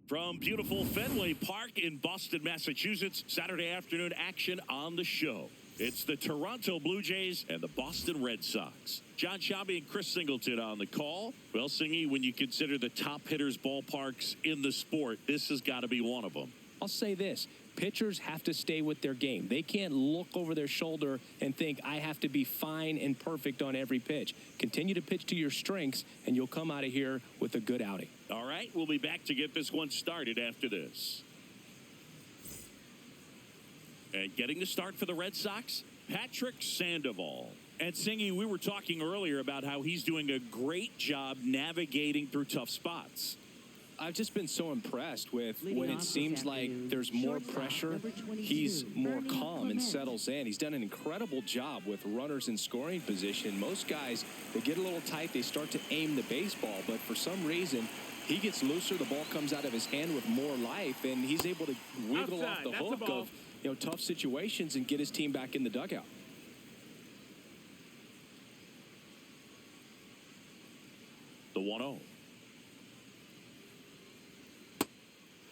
From beautiful Fenway Park in Boston, Massachusetts, Saturday afternoon action on the show. It's the Toronto Blue Jays and the Boston Red Sox. John Shabby and Chris Singleton on the call. Well, Singy, when you consider the top hitters' ballparks in the sport, this has got to be one of them. I'll say this. Pitchers have to stay with their game. They can't look over their shoulder and think, I have to be fine and perfect on every pitch. Continue to pitch to your strengths, and you'll come out of here with a good outing. All right, we'll be back to get this one started after this. And getting the start for the Red Sox, Patrick Sandoval. And Singy, we were talking earlier about how he's doing a great job navigating through tough spots. I've just been so impressed with when it seems like there's more pressure, he's more calm and settles in. He's done an incredible job with runners in scoring position. Most guys, they get a little tight, they start to aim the baseball, but for some reason, he gets looser, the ball comes out of his hand with more life, and he's able to wiggle off the hook of tough situations and get his team back in the dugout. The 1-0.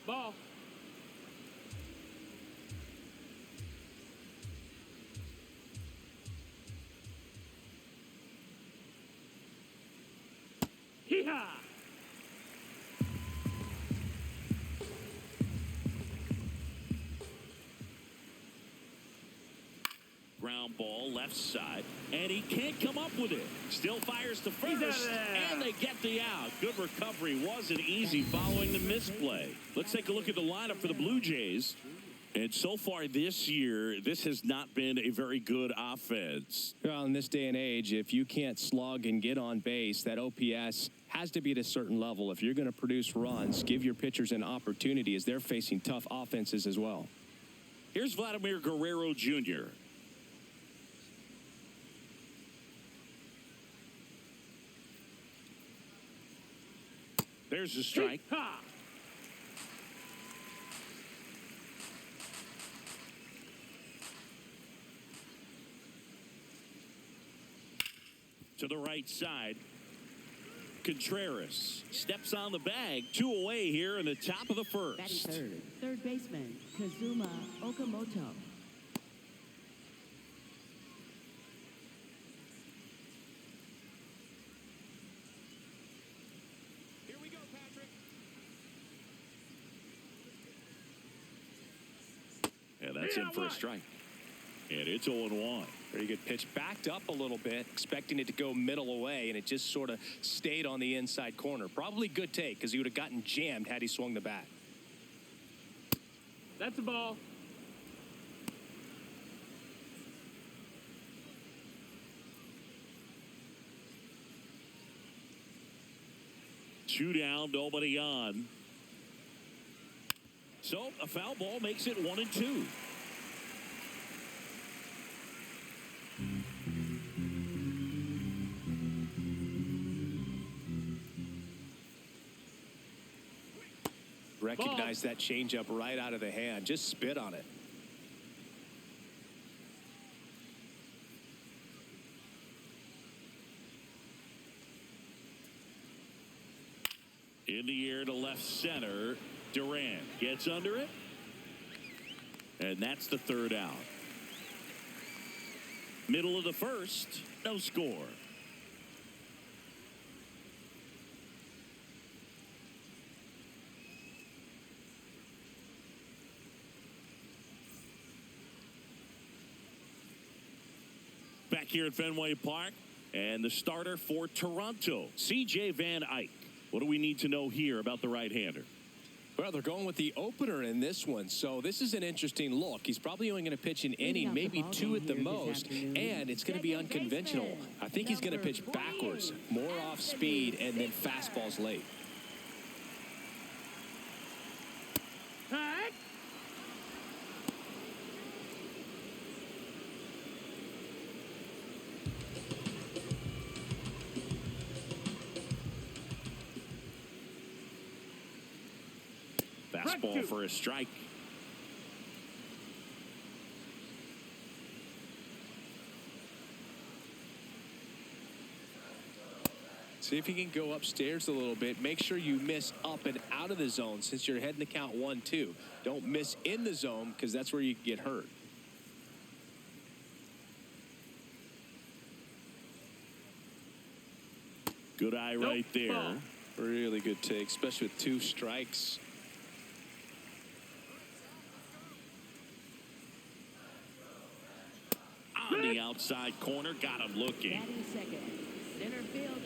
Ball. Hee-haw! Ground ball left side, and he can't come up with it. Still fires to first, and they get the out. Good recovery. Wasn't easy following the misplay. Let's take a look at the lineup for the Blue Jays. And so far this year, this has not been a very good offense. Well, in this day and age, if you can't slug and get on base, that OPS has to be at a certain level. If you're going to produce runs, give your pitchers an opportunity as they're facing tough offenses as well. Here's Vladimir Guerrero Jr. There's a strike. To the right side. Contreras steps on the bag. 2 away here in the top of the first. Third baseman, Kazuma Okamoto. And that's in for a strike. And it's 0-1. Very good pitch. Backed up a little bit, expecting it to go middle away, and it just sort of stayed on the inside corner. Probably good take, because he would have gotten jammed had he swung the bat. That's a ball. Two down, nobody on. So a foul ball makes it 1-2. Recognize that changeup right out of the hand. Just spit on it. In the air to left center. Durant gets under it. And that's the third out. Middle of the first. No score. Back here at Fenway Park. And the starter for Toronto, C.J. Van Eyck. What do we need to know here about the right-hander? Well, they're going with the opener in this one, so this is an interesting look. He's probably only going to pitch an inning, maybe 2 at the most, and it's going to be unconventional. I think he's going to pitch backwards, more off speed, and then fastballs late. Fastball for a strike. See if you can go upstairs a little bit. Make sure you miss up and out of the zone since you're heading to count 1-2. Don't miss in the zone because that's where you can get hurt. – Good eye right there. Ball. Really good take, especially with 2 strikes. On the outside corner, got him looking. Batting second, center fielder.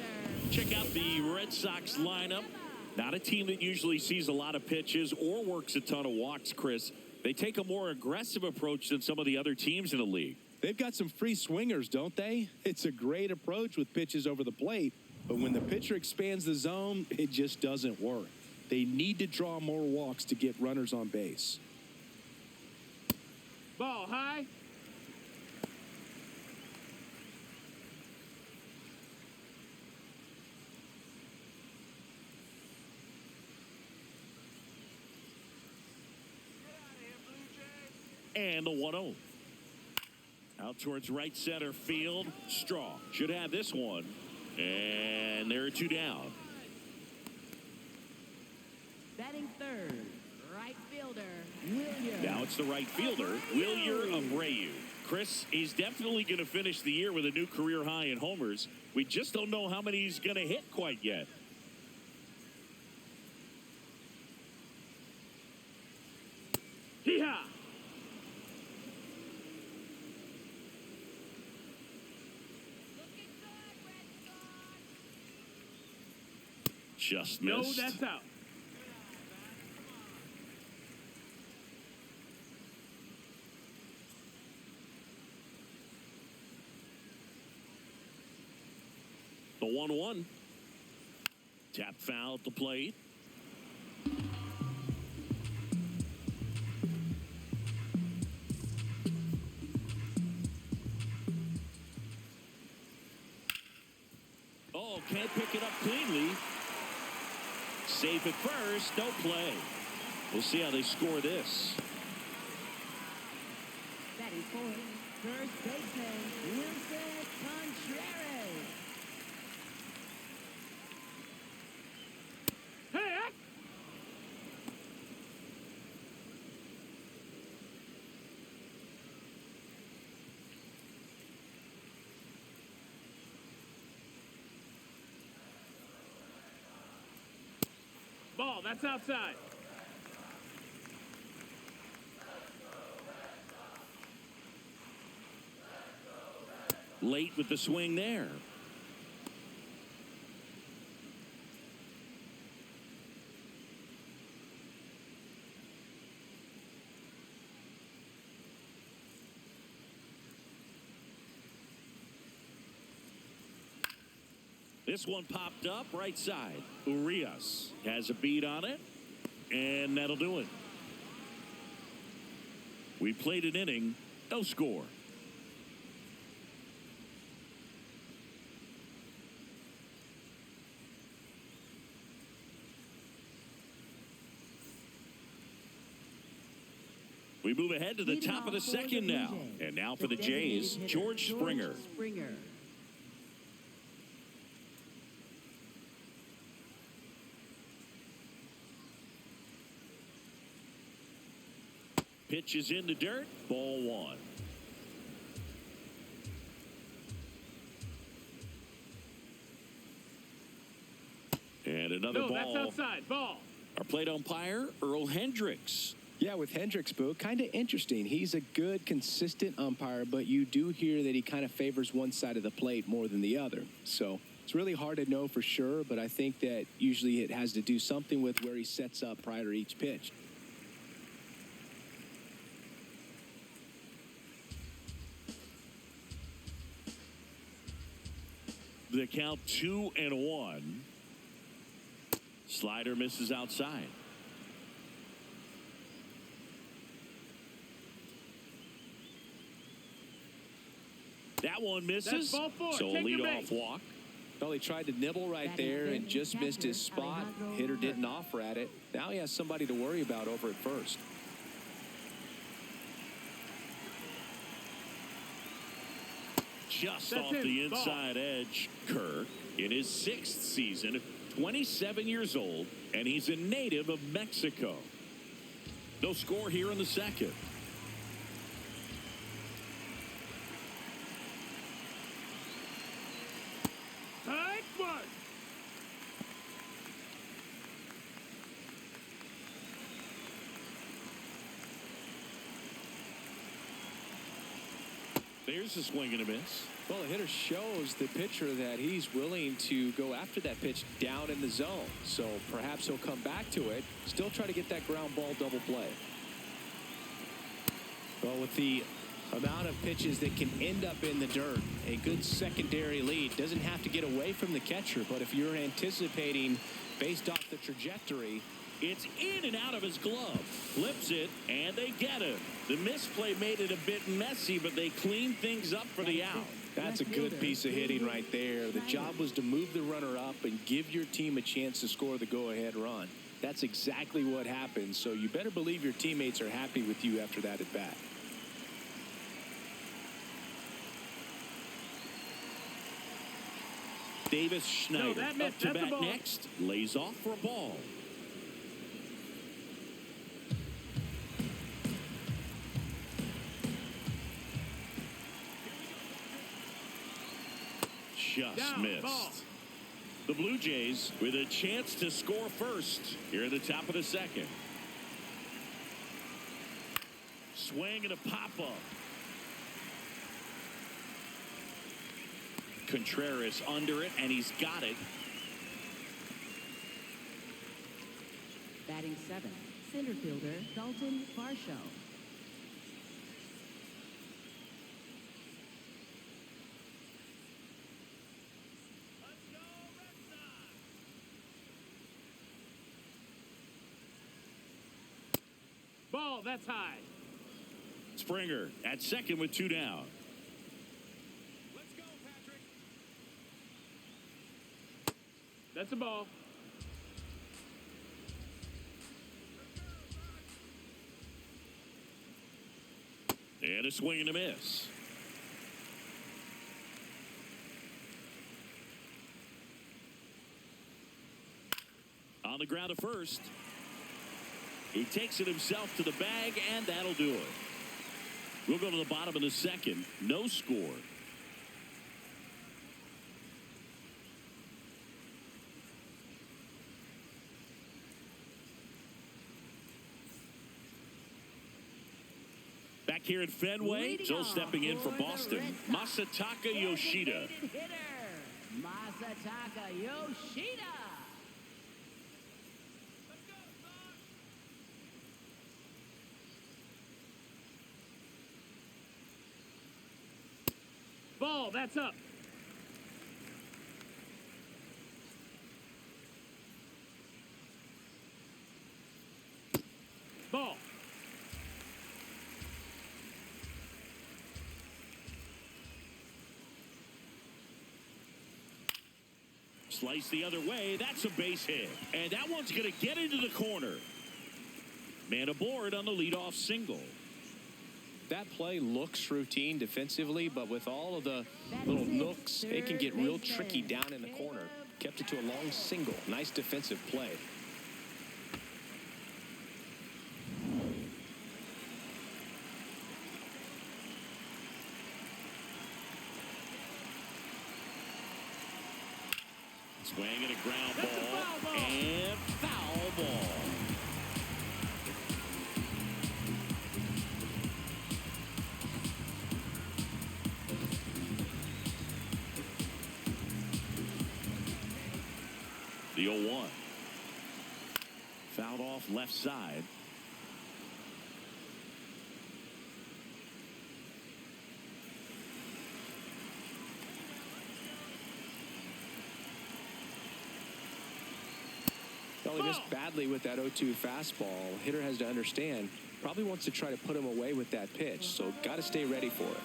Check out the Red Sox lineup. Not a team that usually sees a lot of pitches or works a ton of walks, Chris. They take a more aggressive approach than some of the other teams in the league. They've got some free swingers, don't they? It's a great approach with pitches over the plate, but when the pitcher expands the zone, it just doesn't work. They need to draw more walks to get runners on base. Ball high. And the 1-0. Out towards right center field. Straw should have this one. And there are 2 down. Batting third, right fielder, Williams. Now it's the right fielder, Wilyer Abreu. Chris, he's definitely going to finish the year with a new career high in homers. We just don't know how many he's going to hit quite yet. Hee-haw. Just No, missed. that's out. The 1-1. Tap foul at the plate. Oh, can't pick it up cleanly. Safe at first, no play. We'll see how they score this. Batting fourth, first baseman, Wilson Contreras. Hey, ball, that's outside. Late with the swing there. This one popped up right side. Urias has a beat on it, and that'll do it. We played an inning, no score. We move ahead to the Leading top of the off for second Blue now. Jays, And now for the designated Jays, hitter, George Springer. Springer. Pitch is in the dirt. Ball 1. And another No, ball. that's outside. Ball. Our plate umpire, Earl Hendricks. Yeah, with Hendricks, Boo, kind of interesting. He's a good, consistent umpire, but you do hear that he kind of favors one side of the plate more than the other. So it's really hard to know for sure, but I think that usually it has to do something with where he sets up prior to each pitch. The count 2-1. Slider misses outside. That one misses. That's ball 4. So a Take the leadoff base. walk. Well, he tried to nibble right there and just missed his spot. Hitter didn't offer at it. Now he has somebody to worry about over at first. just That's off it. the Ball. inside edge. Kirk, in his 6th season, 27 years old, and he's a native of Mexico. No score here in the second. Tight one. There's a swing and a miss. Well, the hitter shows the pitcher that he's willing to go after that pitch down in the zone. So perhaps he'll come back to it, still try to get that ground ball double play. Well, with the amount of pitches that can end up in the dirt, a good secondary lead doesn't have to get away from the catcher. But if you're anticipating based off the trajectory, it's in and out of his glove. Flips it, and they get him. The misplay made it a bit messy, but they cleaned things up for the out. that's a good piece of hitting right there. The job was to move the runner up and give your team a chance to score the go-ahead run. That's exactly what happened. So you better believe your teammates are happy with you after that at bat. Davis Schneider that missed. up to That's a bat ball. next. Lays off for a ball. Just Down, missed. ball. The Blue Jays with a chance to score first here at the top of the second. Swing and a pop-up. Contreras under it, and he's got it. Batting 7, center fielder Dalton Varsho. Ball, that's high. Springer at second with 2 down. Let's go, Patrick. That's a ball. And a swing and a miss. On the ground to first. He takes it himself to the bag, and that'll do it. We'll go to the bottom of the second. No score. Back here at Fenway, Leading still off stepping in for for the Boston, Red Sox, Masataka Yoshida. designated hitter, Masataka Yoshida. Ball, that's up. Ball. Slice the other way. That's a base hit. And that one's going to get into the corner. Man aboard on the leadoff single. That play looks routine defensively, but with all of the little nooks, it can get real tricky down in the corner. Kept it to a long single. Nice defensive play. Swing and a ground That's a ball. foul ball. And foul ball. The 0-1. Fouled off left side. Well, he missed badly with that 0-2 fastball. Hitter has to understand, probably wants to try to put him away with that pitch, so got to stay ready for it.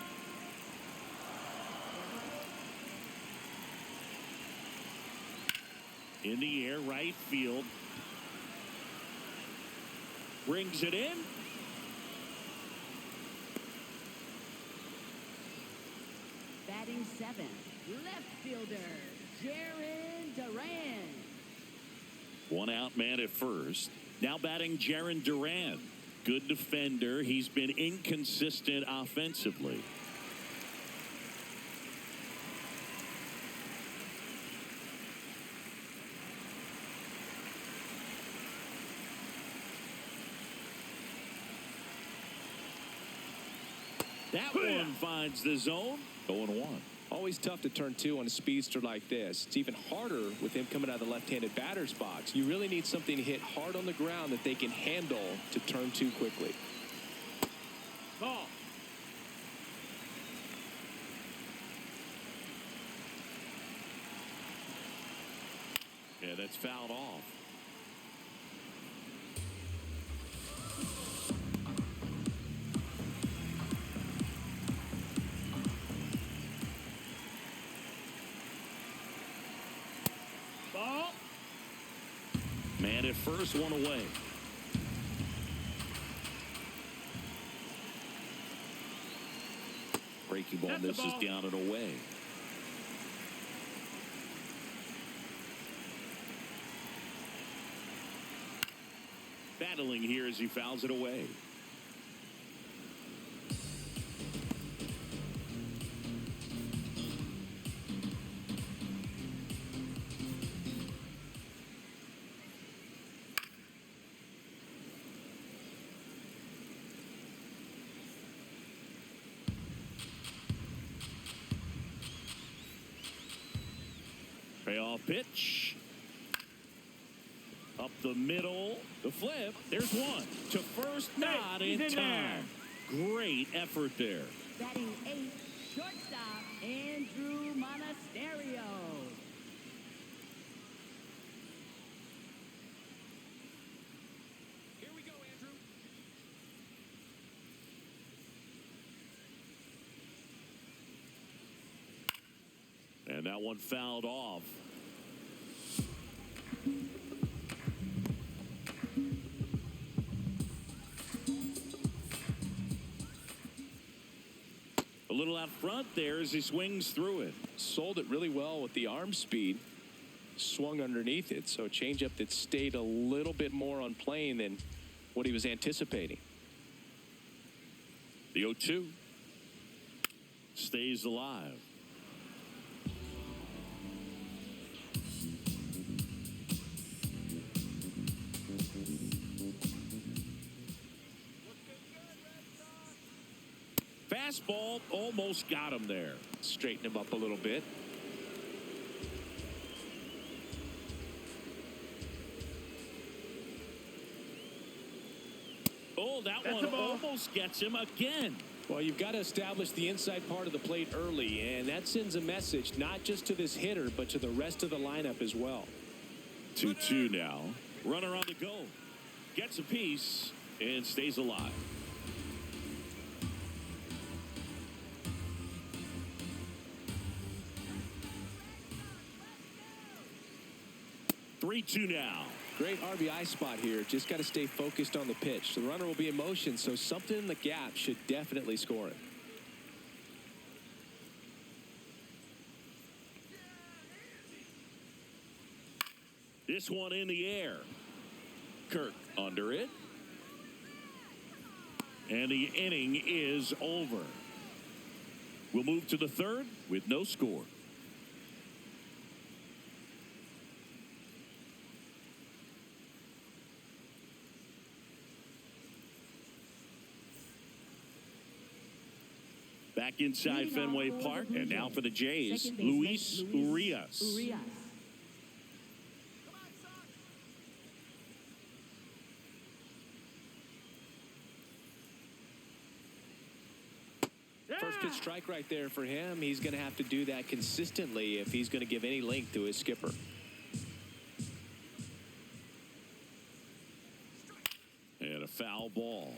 In the air, right field. Brings it in. Batting Batting seventh, left fielder, Jaron Duran. One out man at first. Now batting Jaron Duran. Good defender. He's been inconsistent offensively. That one finds the zone. 0-1. Always tough to turn two on a speedster like this. It's even harder with him coming out of the left-handed batter's box. You really need something to hit hard on the ground that they can handle to turn two quickly. Ball. Yeah, that's fouled off. Ball. Man at first, one away. Breaking ball That's the misses ball. down and away. Battling here as he fouls it away. Payoff pitch. Up the middle. The flip. There's one. To first, not he's in in time. Great effort there. Batting eighth, shortstop, Andrew Monasterio. Here we go, Andrew. And that one fouled off. A little out front there as he swings through it. Sold it really well with the arm speed. Swung underneath it. So a changeup that stayed a little bit more on plane than what he was anticipating. The 0-2 stays alive. Fastball almost got him there. Straighten him up a little bit. Oh, that That's one a ball. almost gets him again. Well, you've got to establish the inside part of the plate early, and that sends a message not just to this hitter, but to the rest of the lineup as well. 2-2 now. Runner on the go. Gets a piece and stays alive. Three-two now. Great RBI spot here. Just got to stay focused on the pitch. The runner will be in motion, so something in the gap should definitely score it. This one in the air. Kirk under it. And the inning is over. We'll move to the third with no score. Back inside Fenway Park, and now for the Jays, Luis Urias. First pitch strike right there for him. He's going to have to do that consistently if he's going to give any length to his skipper. And a foul ball.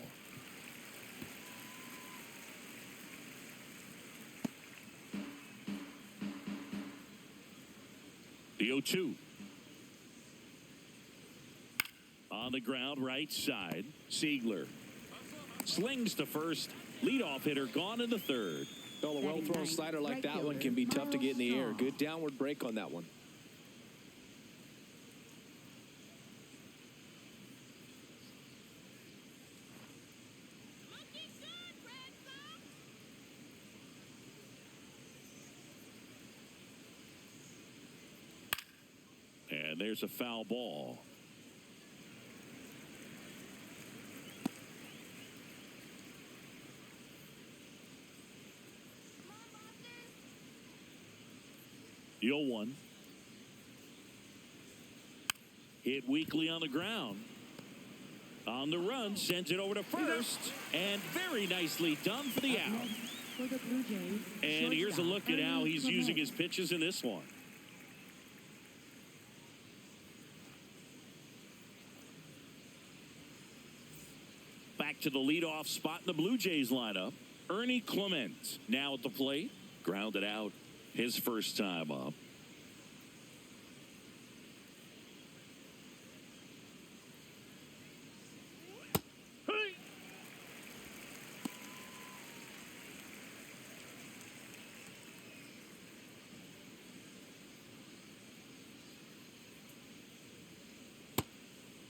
The 0-2. On the ground, right side. Siegler slings to first. Leadoff hitter gone in the third. Well, a well-thrown slider like that one can be tough to get in the air. Good downward break on that one. And there's a foul ball. The 0-1. Hit weakly on the ground. On the run, sends it over to first. And very nicely done for the out. For the Blue Jays, And here's a look at how he's using his pitches in this one. Back to the leadoff spot in the Blue Jays lineup. Ernie Clement now at the plate. Grounded out his first time up.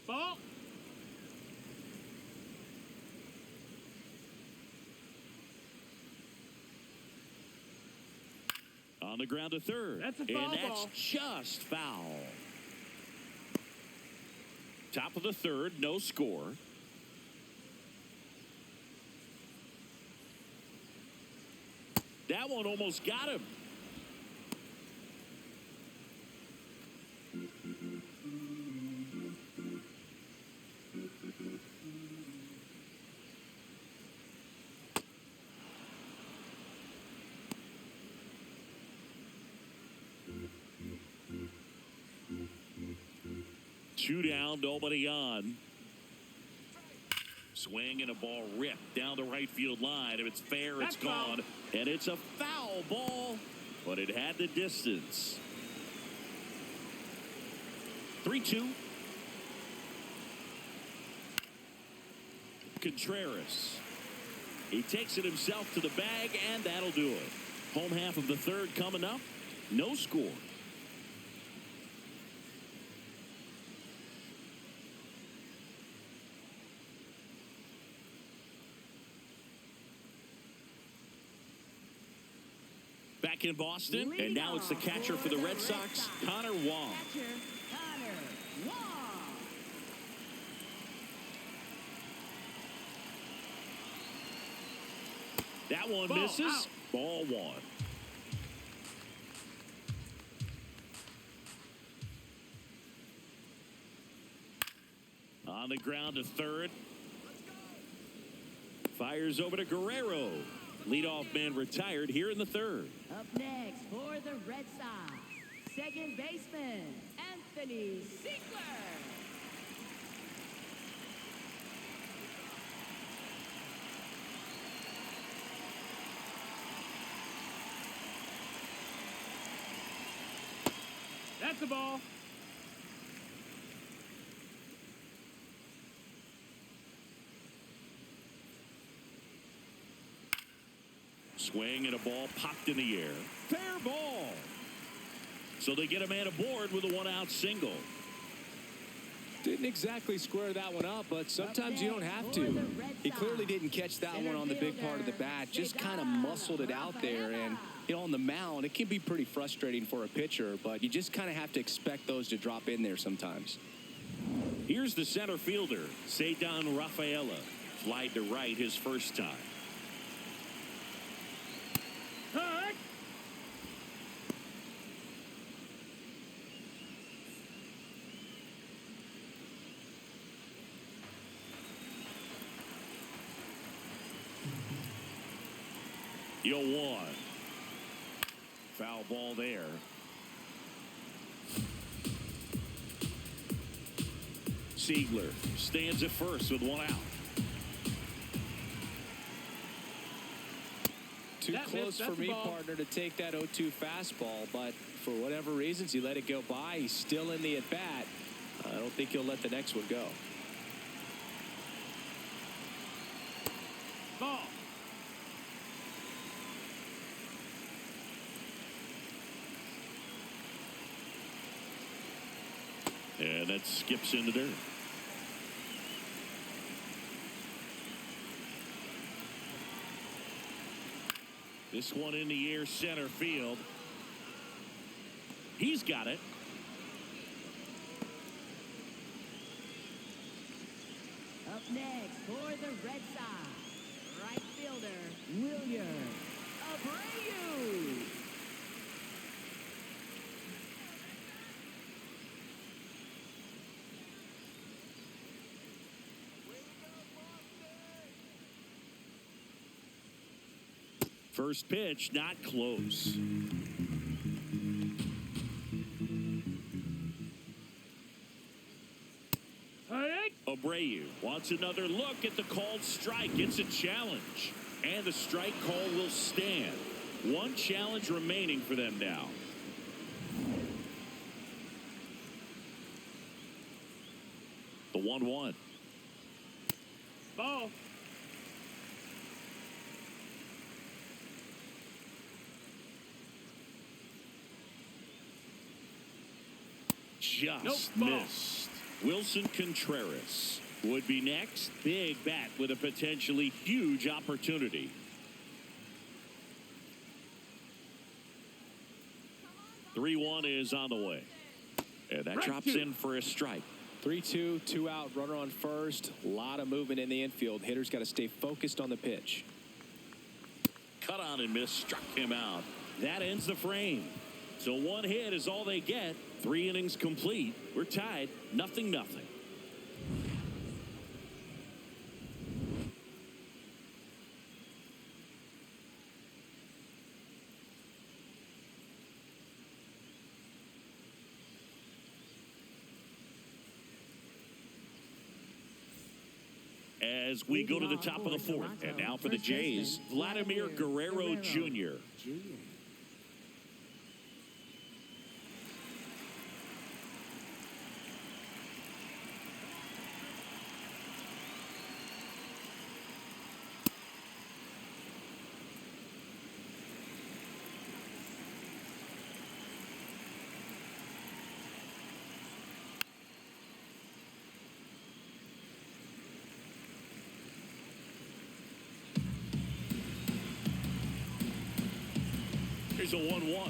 Ball. On the ground to third. That's a foul and that's ball. just foul. Top of the third, no score. That one almost got him. Two down, nobody on. Swing and a ball ripped down the right field line. If it's fair, it's gone. And it's a foul ball, but it had the distance. 3-2. Contreras. He takes it himself to the bag, and that'll do it. Home half of the third coming up. No score. Back in Boston, and now it's the catcher for the Red Sox, Connor Wong. Catcher, Connor Wong. That one Ball misses. out. Ball one. On the ground to third. Fires over to Guerrero. Leadoff man retired here in the third. Up next for the Red Sox, second baseman, Anthony Ziegler. That's the ball. Swing and a ball popped in the air. Fair ball. So they get a man aboard with a one-out single. Didn't exactly square that one up, but sometimes you don't have to. He clearly didn't catch that one on the big part of the bat. Just kind of muscled it out there. And, you know, on the mound, it can be pretty frustrating for a pitcher, but you just kind of have to expect those to drop in there sometimes. Here's the center fielder, Cedar Rafaela. Flied to right his first time. Hut. Yo, one. Foul ball there. Ziegler stands at first with one out. Too close for me, partner, to take that 0-2 fastball, but for whatever reasons, he let it go by. He's still in the at-bat. I don't think he'll let the next one go. Ball. that skips into dirt. This one in the air, center field. He's got it. Up next for the Red Sox, right fielder, William Abreu. First pitch, not close. Abreu wants another look at the called strike. It's a challenge. And the strike call will stand. One challenge remaining for them now. The 1-1. Ball. Just missed. Wilson Contreras would be next. Big bat with a potentially huge opportunity. The 3-1 is on the way. And that drops in for a strike. 3-2, 2 out, runner on first. A lot of movement in the infield. Hitter's got to stay focused on the pitch. Cut on and miss, struck him out. That ends the frame. So one hit is all they get. 3 innings complete. We're tied, 0-0. As we go to the top of the 4th, and now for the Jays, Vladimir Guerrero Jr. Here's a 1-1.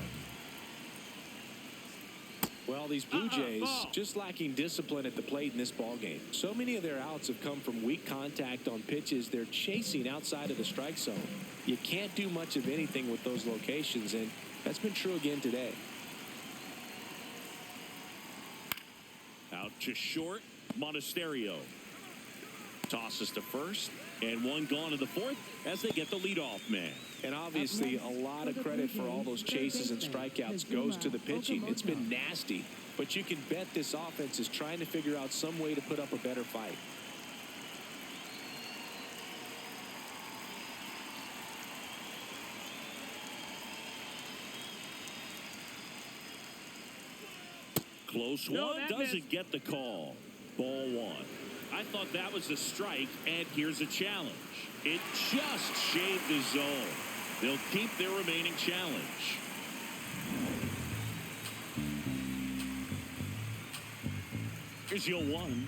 Well, these Blue Jays just lacking discipline at the plate in this ballgame. So many of their outs have come from weak contact on pitches they're chasing outside of the strike zone. You can't do much of anything with those locations, and that's been true again today. Out to short, Monasterio tosses to first, and one gone to the 4th as they get the leadoff man. And obviously, a lot of credit for all those chases and strikeouts goes to the pitching. It's been nasty, but you can bet this offense is trying to figure out some way to put up a better fight. Close one, doesn't get the call. Ball 1. I thought that was a strike, and here's a challenge. It just shaved the zone. They'll keep their remaining challenge. Here's your 1.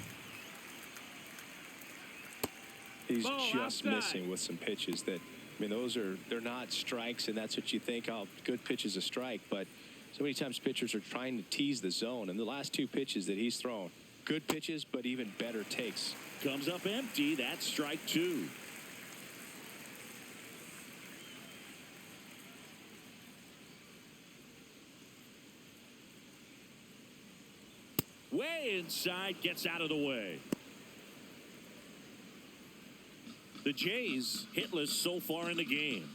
He's just missing with some pitches that, I mean, they're not strikes, and that's what you think, oh, good pitch is a strike. But so many times pitchers are trying to tease the zone, and the last 2 pitches that he's thrown, good pitches, but even better takes. Comes up empty. That's strike 2. Way inside, gets out of the way. The Jays hitless so far in the game.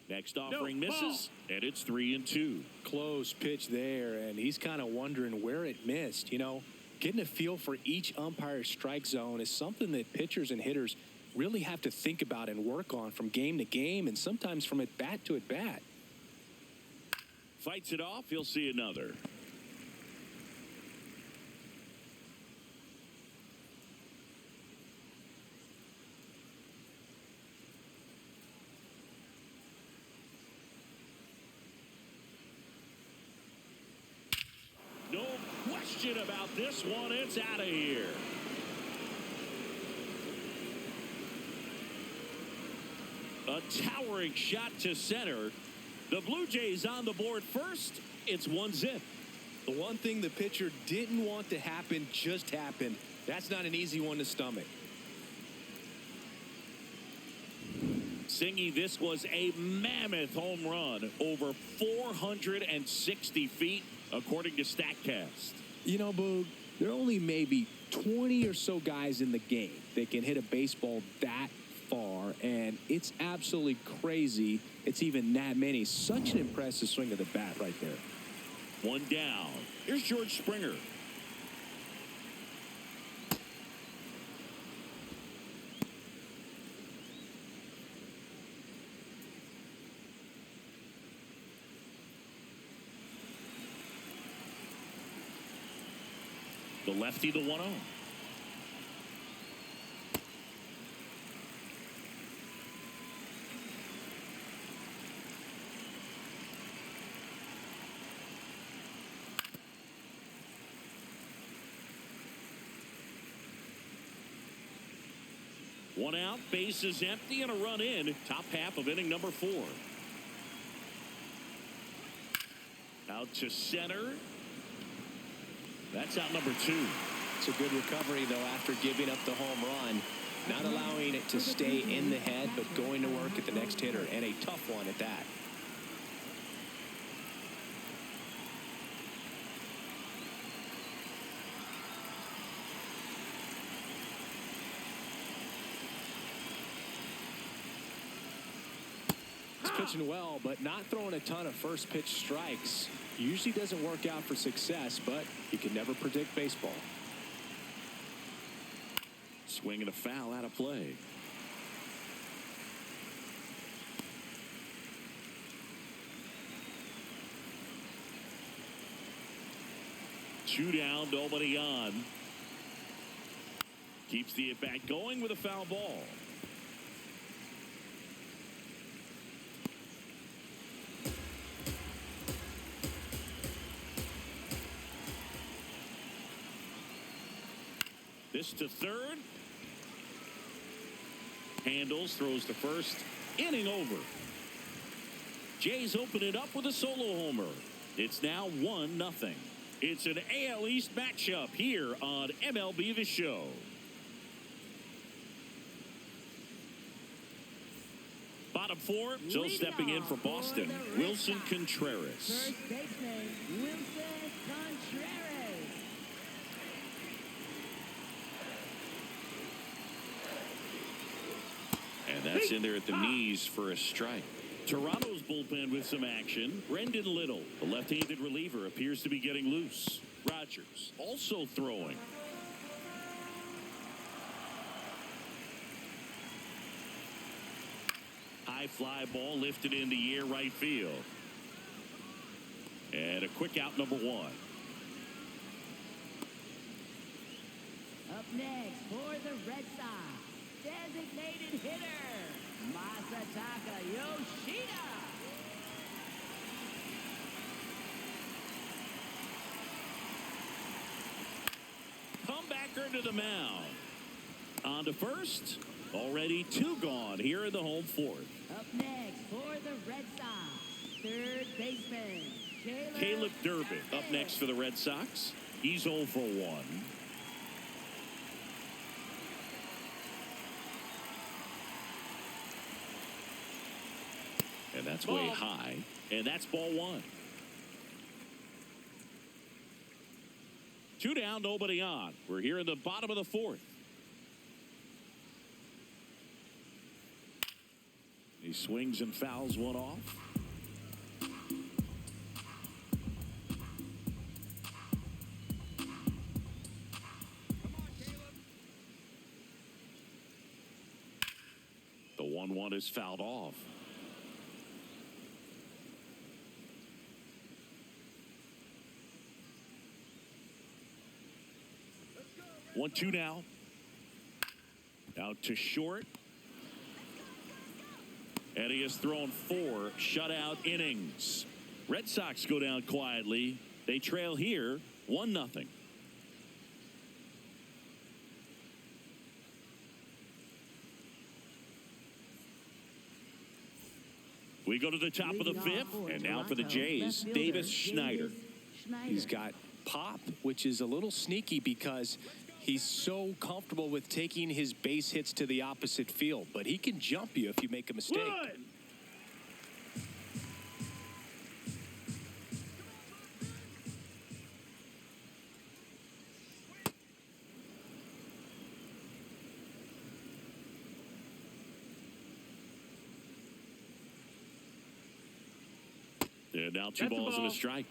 Next offering misses, and it's 3-2. Close pitch there, and he's kind of wondering where it missed. You know, getting a feel for each umpire's strike zone is something that pitchers and hitters really have to think about and work on from game to game, and sometimes from at bat to at bat. Fights it off, he'll see another. thinking about this one. It's out of here. A towering shot to center. The Blue Jays on the board first. It's 1-0. The one thing the pitcher didn't want to happen just happened. That's not an easy one to stomach. Singy, this was a mammoth home run over 460 feet, according to StatCast. You know, Boog, there are only maybe 20 or so guys in the game that can hit a baseball that far, and it's absolutely crazy it's even that many. Such an impressive swing of the bat right there. One down. Here's George Springer. The lefty, the 1-0. One out, base is empty, and a run in. Top half of inning number 4. Out to center. That's out number 2. It's a good recovery, though, after giving up the home run. Not allowing it to stay in the head, but going to work at the next hitter, and a tough one at that. He's pitching well, but not throwing a ton of first pitch strikes. Usually doesn't work out for success, but you can never predict baseball. Swing and a foul out of play. Two down, nobody on. Keeps the at-bat going with a foul ball. This to third. Handles, throws to first. Inning over. Jays open it up with a solo homer. It's now 1-0. It's an AL East matchup here on MLB The Show. Bottom 4, still stepping in for Boston, Wilson Contreras. First baseman, Wilson Contreras. And that's in there at the knees for a strike. Toronto's bullpen with some action. Brendan Little, the left-handed reliever, appears to be getting loose. Rogers also throwing. High fly ball lifted in the air right field. And a quick out, number 1. Up next for the Red Sox, designated hitter, Masataka Yoshida. Comebacker to the mound. On to first. Already 2 gone here in the home 4th. Up next for the Red Sox, third baseman, Caleb Durbin up next for the Red Sox. He's 0 for 1. And that's way high. And that's ball 1. 2 down, nobody on. We're here in the bottom of the 4th. He swings and fouls one off. The 1-1 is fouled off. One, 2 now. Out to short. And he has thrown 4 shutout innings. Red Sox go down quietly. They trail here 1-0. We go to the top of the fifth, and now for the Jays, Davis Schneider. He's got pop, which is a little sneaky because he's so comfortable with taking his base hits to the opposite field, but he can jump you if you make a mistake. One. And now two That's a balls and a ball. strike.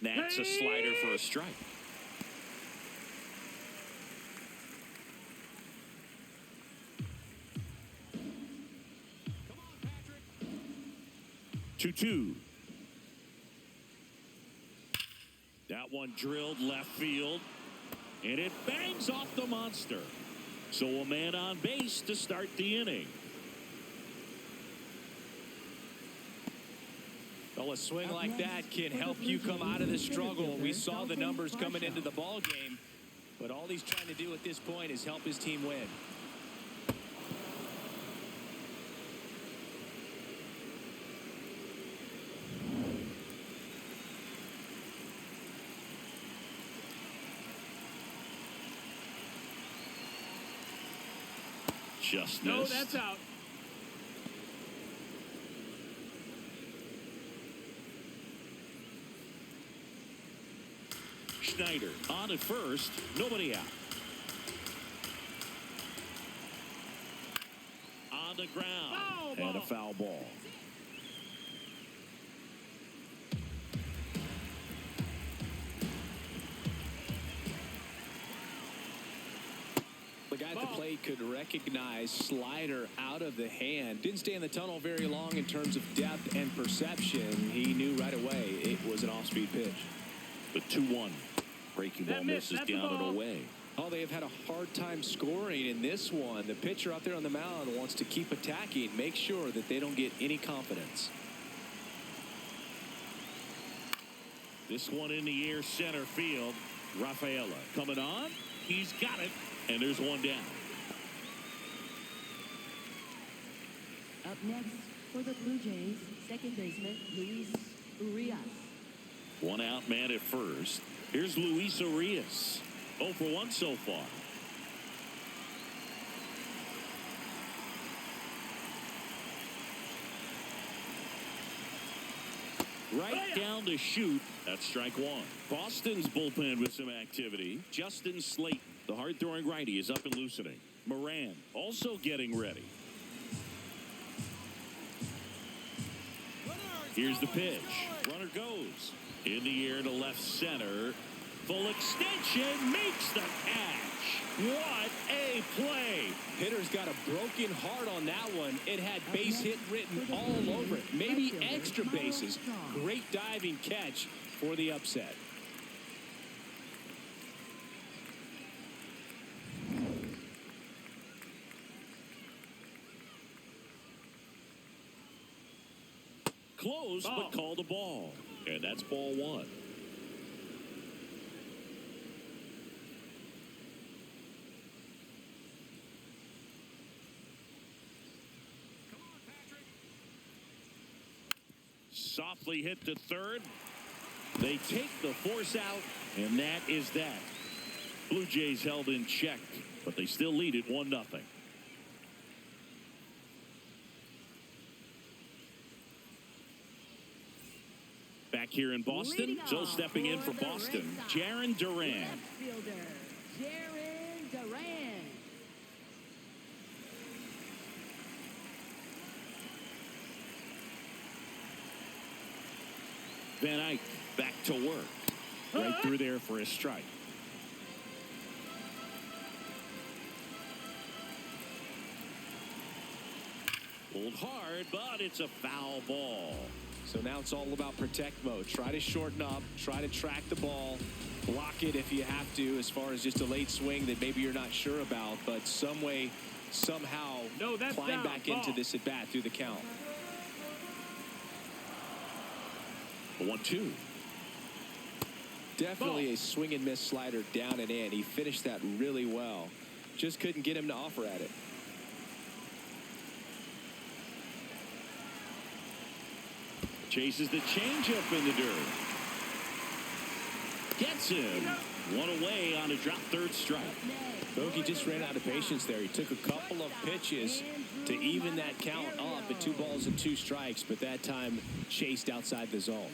That's a slider for a strike. Come on, Patrick. 2-2. That one drilled left field, and it bangs off the monster. So a man on base to start the inning. Well, a swing like that can help you come out of the struggle. We saw the numbers coming into the ball game, but all he's trying to do at this point is help his team win. Just No, missed. that's out. Schneider on at first, nobody out. On the ground, Foul and a ball. foul ball. The guy at the plate could recognize slider out of the hand. Didn't stay in the tunnel very long in terms of depth and perception. He knew right away it was an off-speed pitch. The 2-1. Breaking ball That missed. misses That's a down ball. and away. Oh, they have had a hard time scoring in this one. The pitcher out there on the mound wants to keep attacking, make sure that they don't get any confidence. This one in the air center field. Rafaela coming on. He's got it. And there's one down. Up next for the Blue Jays, second baseman Luis Urias. One out man at first. Here's Luis Urias. 0 for 1 so far. Right down to shoot. That's strike one. Boston's bullpen with some activity. Justin Slayton, the hard-throwing righty, is up and loosening. Moran also getting ready. Here's the pitch. Runner goes. In the air to left center. Full extension makes the catch. What a play. Hitter's got a broken heart on that one. It had base hit written all over it. Maybe extra bases. Great diving catch for the upset. Close, but called a ball. And that's ball one. Softly hit to third. They take the force out, and that is that. Blue Jays held in check, but they still lead it 1-0. Back here in Boston, so stepping in for Boston, Jarren Duran. Left fielder, Jarren Duran. Van Eyck back to work. Right through there for a strike. Pulled hard, but it's a foul ball. So now it's all about protect mode. Try to shorten up, try to track the ball, block it if you have to, as far as just a late swing that maybe you're not sure about, but some way, somehow climb down. back into this at bat through the count. 1-2. Definitely a swing and miss slider down and in. He finished that really well. Just couldn't get him to offer at it. Chases the changeup in the dirt. Gets him. One away on a drop third strike. Bogey just ran out of patience there. He took a couple of pitches to even that count up at 2 balls and 2 strikes, but that time chased outside the zone.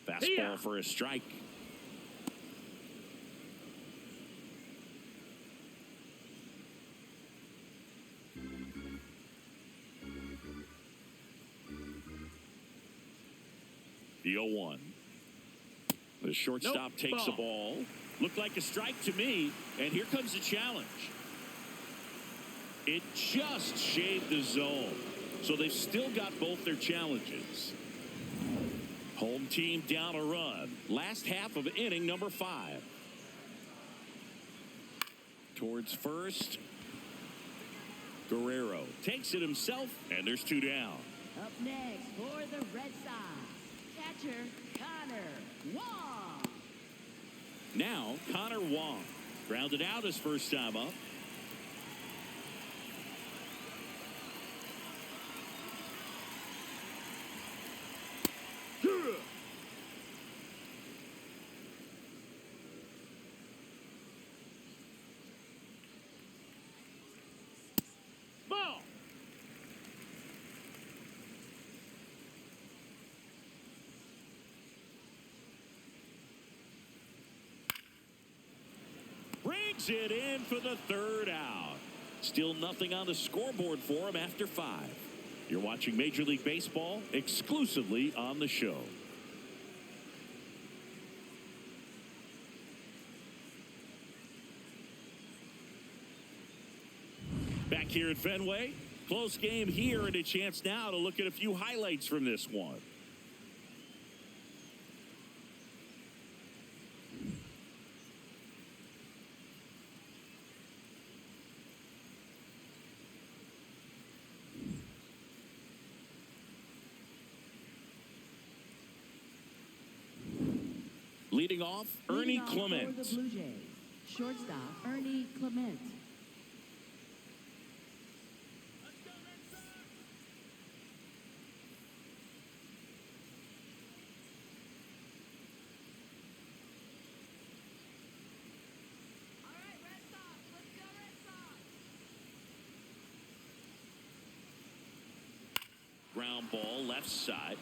Fastball for a strike. The 0-1. The shortstop takes the ball. Looked like a strike to me, and here comes the challenge. It just shaved the zone, so they've still got both their challenges. Home team down a run. Last half of inning number 5. Towards first. Guerrero takes it himself, and there's 2 down. Up next for the Red Sox, catcher Connor Wong. Now Connor Wong grounded out his first time up. Brings it in for the 3rd out. Still nothing on the scoreboard for him after 5. You're watching Major League Baseball exclusively on the show. Back here at Fenway. Close game here, and a chance now to look at a few highlights from this one. Leading off, Ernie Clement. For the Blue Jays, shortstop Ernie Clement. Ground ball left side.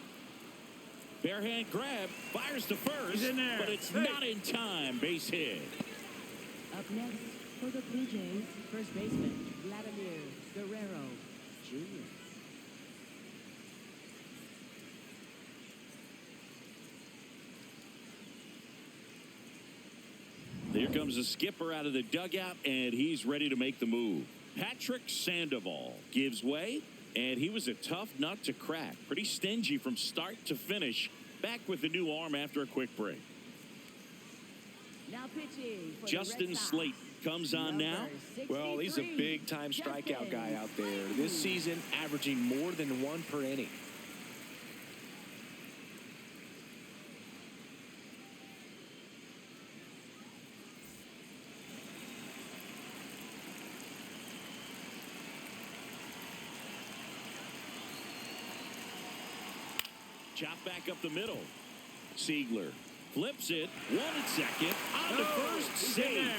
Bare hand grab, fires to first, but it's not in time. Base hit. Up next for the Blue Jays, first baseman Vladimir Guerrero Jr. Here comes the skipper out of the dugout, and he's ready to make the move. Patrick Sandoval gives way, and he was a tough nut to crack. Pretty stingy from start to finish. Back with the new arm after a quick break. Now pitching for Justin Slate comes on now. Well, he's a big-time strikeout guy out there. This season, averaging more than 1 per inning. Chop back up the middle. Siegler flips it. 1 at second. On to first. Save.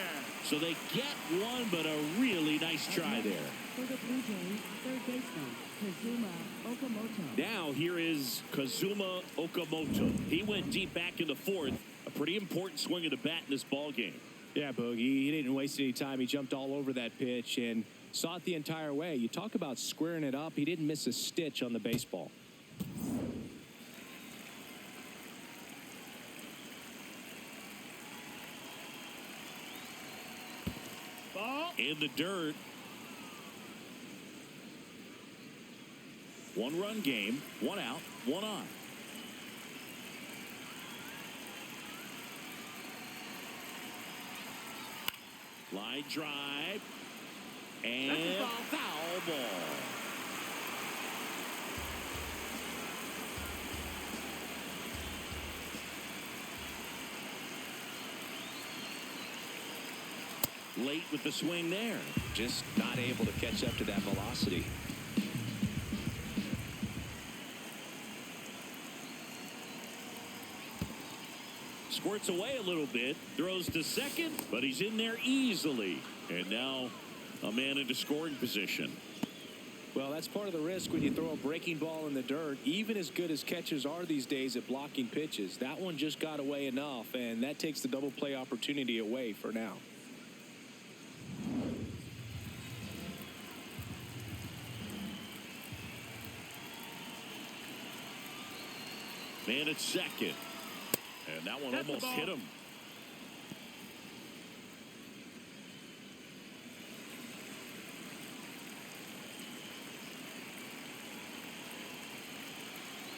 So they get one, but a really nice try there. For the Blue Jays, third baseman Kazuma Okamoto. Now here is Kazuma Okamoto. He went deep back in the 4th. A pretty important swing of the bat in this ball game. Yeah, Bogey, he didn't waste any time. He jumped all over that pitch and saw it the entire way. You talk about squaring it up. He didn't miss a stitch on the baseball. Ball. In the dirt. 1-run game, 1 out, 1 on. Line drive. And foul ball. Late with the swing there. Just not able to catch up to that velocity. Squirts away a little bit, throws to second, but he's in there easily. And now a man into scoring position. Well, that's part of the risk when you throw a breaking ball in the dirt. Even as good as catchers are these days at blocking pitches, that one just got away enough, and that takes the double play opportunity away for now. Man at second. And that one almost hit him.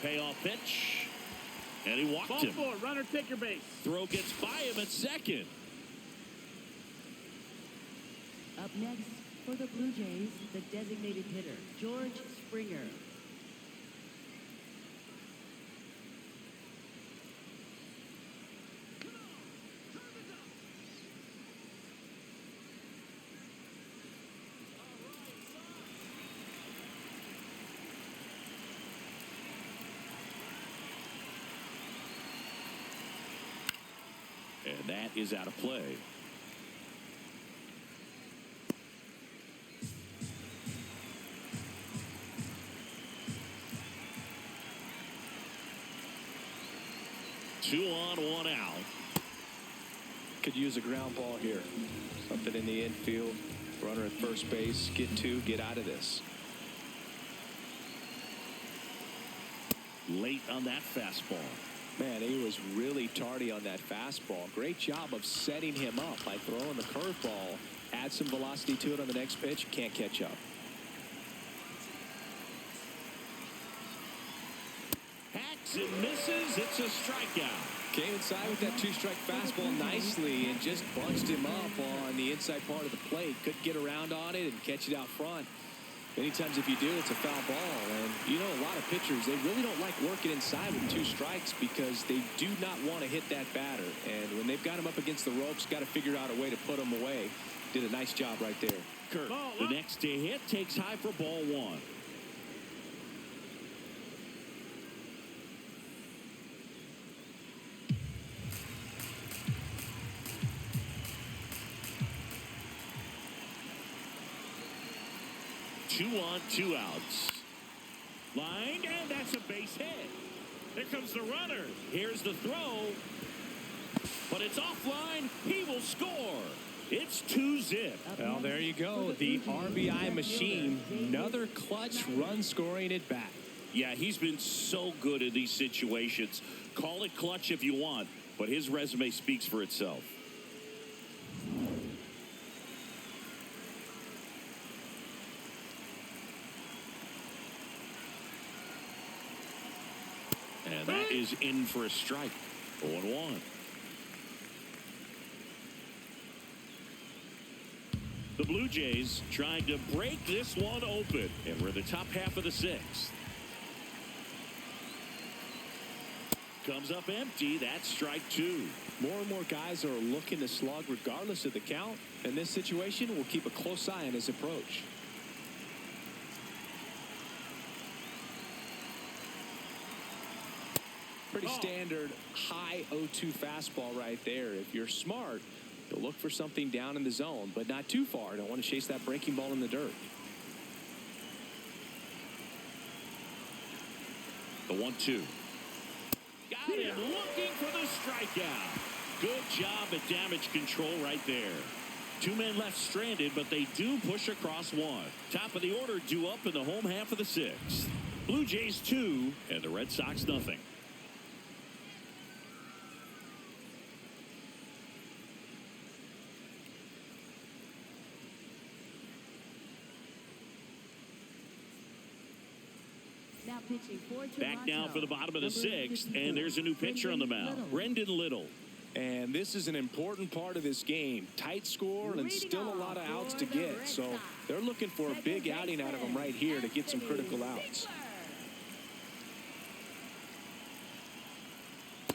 Payoff pitch. And he walked him. Ball 4, runner, take your base. Throw gets by him at second. Up next for the Blue Jays, the designated hitter, George Springer. And that is out of play. Two on, 1 out. Could use a ground ball here. Something in the infield. Runner at first base. Get 2. Get out of this. Late on that fastball. Man, he was really tardy on that fastball. Great job of setting him up by throwing the curveball. Add some velocity to it on the next pitch. Can't catch up. Hacks and misses. It's a strikeout. Came inside with that 2-strike fastball nicely and just bunched him up on the inside part of the plate. Couldn't get around on it and catch it out front. Many times if you do, it's a foul ball. And, you know, a lot of pitchers, they really don't like working inside with 2 strikes because they do not want to hit that batter. And when they've got him up against the ropes, got to figure out a way to put him away. Did a nice job right there. Kurt, the next to hit, takes high for ball 1. Two on, 2 outs. Line, and that's a base hit. There comes the runner. Here's the throw. But it's offline. He will score. It's 2-zip. Well, there you go. The RBI machine. Another clutch run scoring at bat. Yeah, he's been so good in these situations. Call it clutch if you want, but his resume speaks for itself. And that is in for a strike. 0-1. The Blue Jays trying to break this one open. And we're in the top half of the 6th. Comes up empty. That's strike 2. More and more guys are looking to slug regardless of the count. In this situation, we'll keep a close eye on his approach. Pretty standard high 0-2 fastball right there. If you're smart, you'll look for something down in the zone, but not too far. Don't want to chase that breaking ball in the dirt. The 1-2. Got him looking for the strikeout. Good job at damage control right there. 2 men left stranded, but they do push across 1. Top of the order due up in the home half of the 6th. Blue Jays 2 and the Red Sox nothing. Now pitching for Back now Toronto, for the bottom of the number 6th, 54, and there's a new pitcher on the mound, Brendan Little. And this is an important part of this game. Tight score and still a lot of outs to get. So they're looking for a big outing out of him right here to get some critical outs.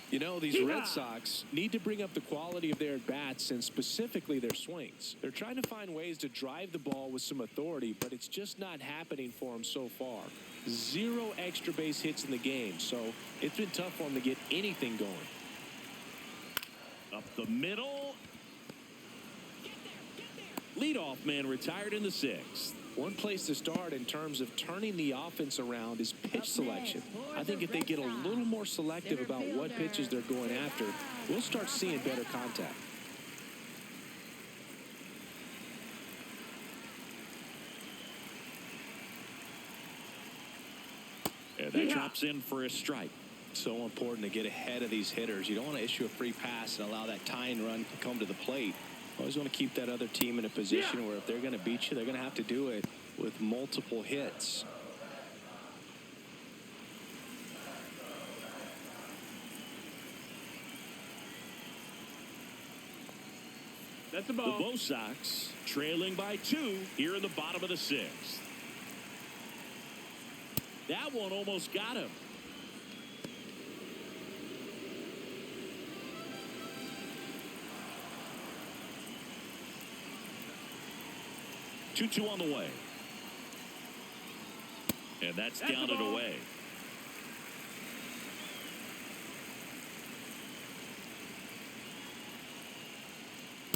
You know, these Red Sox need to bring up the quality of their at-bats and specifically their swings. They're trying to find ways to drive the ball with some authority, but it's just not happening for them so far. 0 extra base hits in the game, so it's been tough for them to get anything going. Up the middle. Leadoff man retired in the 6th. One place to start in terms of turning the offense around is pitch selection. I think if they get a little more selective about what pitches they're going after, we'll start seeing better contact. And that drops in for a strike. So important to get ahead of these hitters. You don't want to issue a free pass and allow that tying run to come to the plate. Always want to keep that other team in a position where if they're going to beat you, they're going to have to do it with multiple hits. That's the ball. The Bo Sox trailing by 2 here in the bottom of the 6th. That one almost got him. Two on the way. And that's down and away.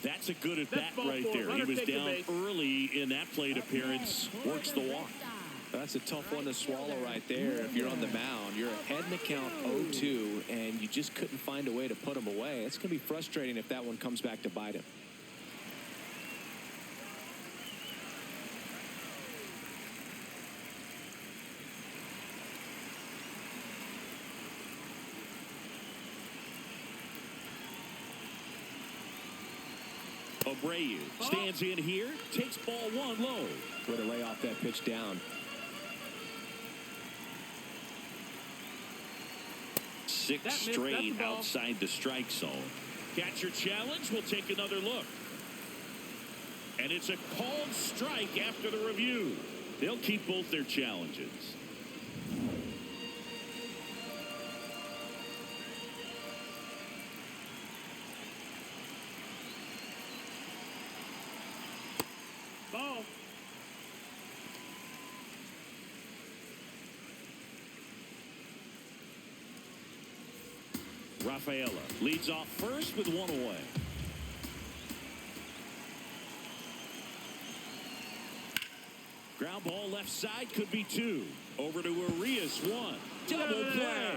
That's a good at bat right there. He was down early in that plate appearance. Works the walk. That's a tough one to swallow right there. If you're on the mound, you're ahead in the count 0-2, and you just couldn't find a way to put him away. It's going to be frustrating if that one comes back to bite him. Abreu stands in here, takes ball 1 low. Way to lay off that pitch down. Six straight outside the strike zone. Catcher challenge. We'll take another look. And it's a called strike after the review. They'll keep both their challenges. Ball. Rafaela leads off first with 1 away. Ground ball left side, could be 2. Over to Urias, 1. Double play.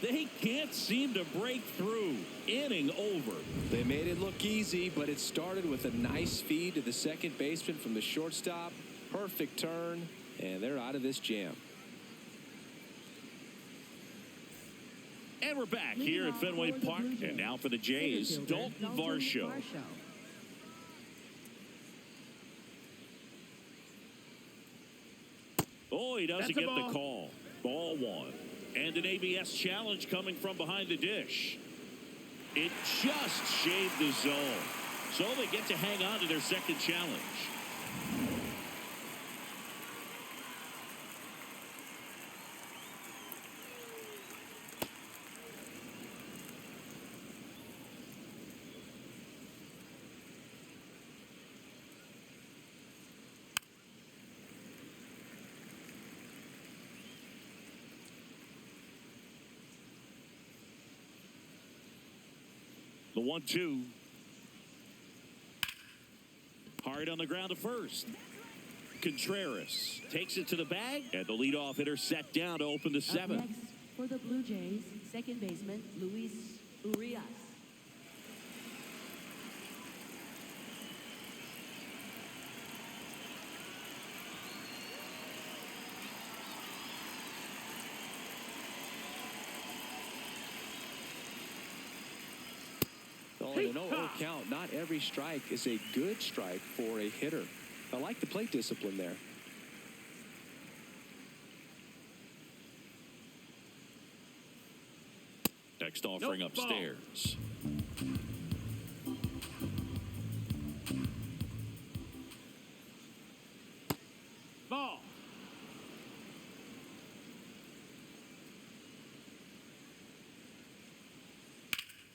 They can't seem to break through. Inning over. They made it look easy, but it started with a nice feed to the second baseman from the shortstop. Perfect turn, and they're out of this jam. And we're back here at Fenway Park. And now for the Jays, Dalton Varsho. Oh, he doesn't get the call. Ball 1. And an ABS challenge coming from behind the dish. It just shaved the zone. So they get to hang on to their second challenge. The 1-2. Hard on the ground to first. Contreras takes it to the bag, and the leadoff hitter set down to open the 7th. Next for the Blue Jays, second baseman Luis Urias. In an 0-0 count, not every strike is a good strike for a hitter. I like the plate discipline there. next offering Nope, ball. upstairs. Ball.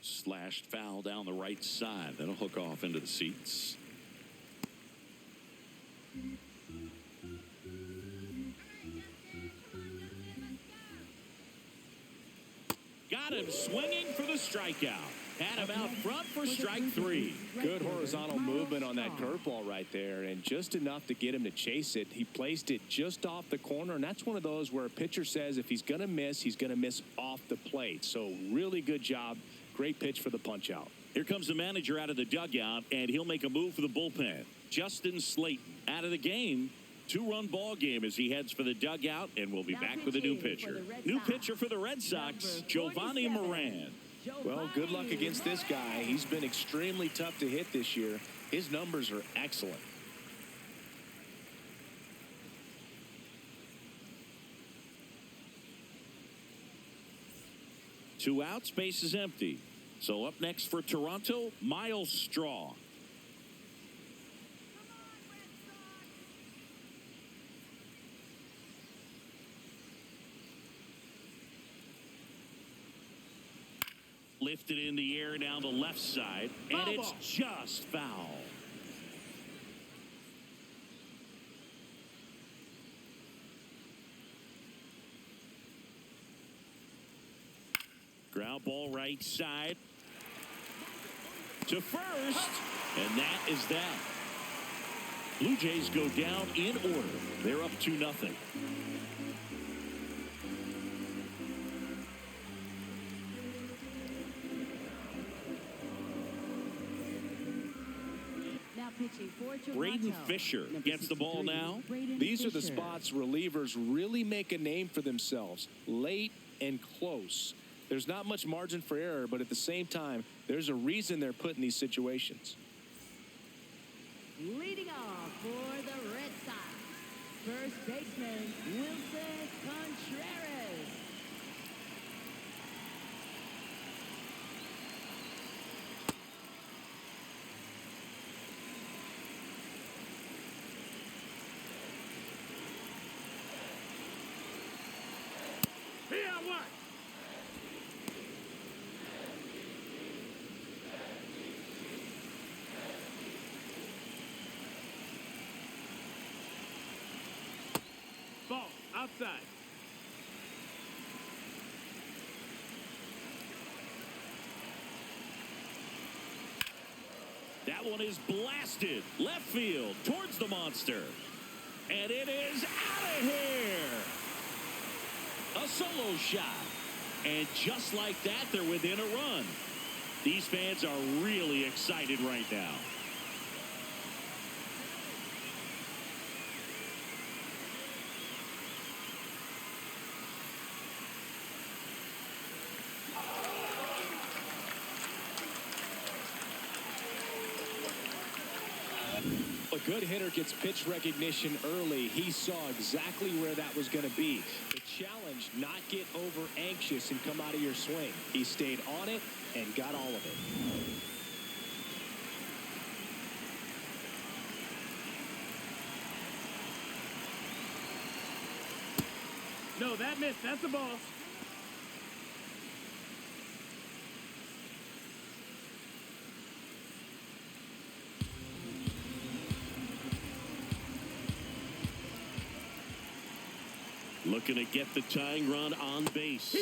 Slashed foul down the right side. That'll hook off into the seats. Got him swinging for the strikeout. Had him out front for strike 3. Good horizontal movement on that curveball right there, and just enough to get him to chase it. He placed it just off the corner, and that's one of those where a pitcher says if he's going to miss, he's going to miss off the plate. So really good job. Great pitch for the punch out. Here comes the manager out of the dugout, and he'll make a move for the bullpen. Justin Slayton out of the game. 2-run ball game as he heads for the dugout, and we'll be back with a new pitcher. New pitcher for the Red Sox, Giovanni Moran. Well, good luck against this guy. He's been extremely tough to hit this year. His numbers are excellent. Two outs, base is empty. So up next for Toronto, Miles Straw. Lifted in the air down the left side, and it's just foul. Ground ball right side to first, and that is that. Blue Jays go down in order. They're up 2-0. Braden Fisher gets the ball now. These are the spots relievers really make a name for themselves. Late and close. There's not much margin for error, but at the same time, there's a reason they're put in these situations. Leading off for the Red Sox, first baseman Wilson Contreras. Ball. Outside. That one is blasted left field towards the monster. And it is out of here. A solo shot. And just like that, they're within a run. These fans are really excited right now. A good hitter gets pitch recognition early. He saw exactly where that was going to be. The challenge, not get over anxious and come out of your swing. He stayed on it and got all of it. No, that missed. That's the ball. Looking to get the tying run on base.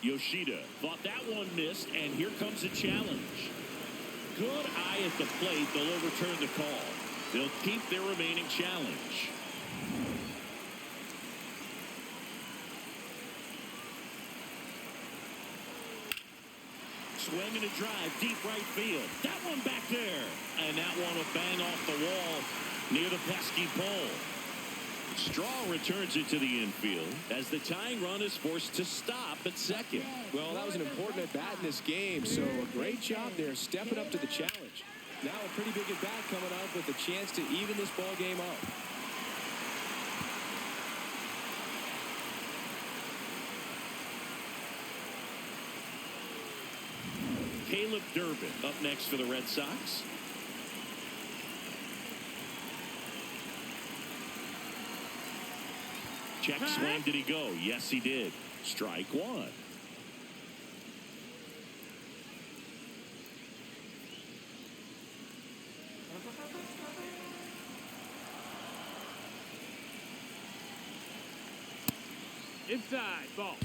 Yoshida thought that one missed, and here comes a challenge. Good eye at the plate. They'll overturn the call. They'll keep their remaining challenge. Swing and a drive, deep right field. That one back there. And that one will bang off the wall near the pesky pole. Straw returns it to the infield as the tying run is forced to stop at second. Well, that was an important at-bat in this game, so a great job there stepping up to the challenge. Now a pretty big at-bat coming up with a chance to even this ball game up. Durbin up next for the Red Sox. Check swing. Did he go? Yes, he did. Strike one. Inside, ball.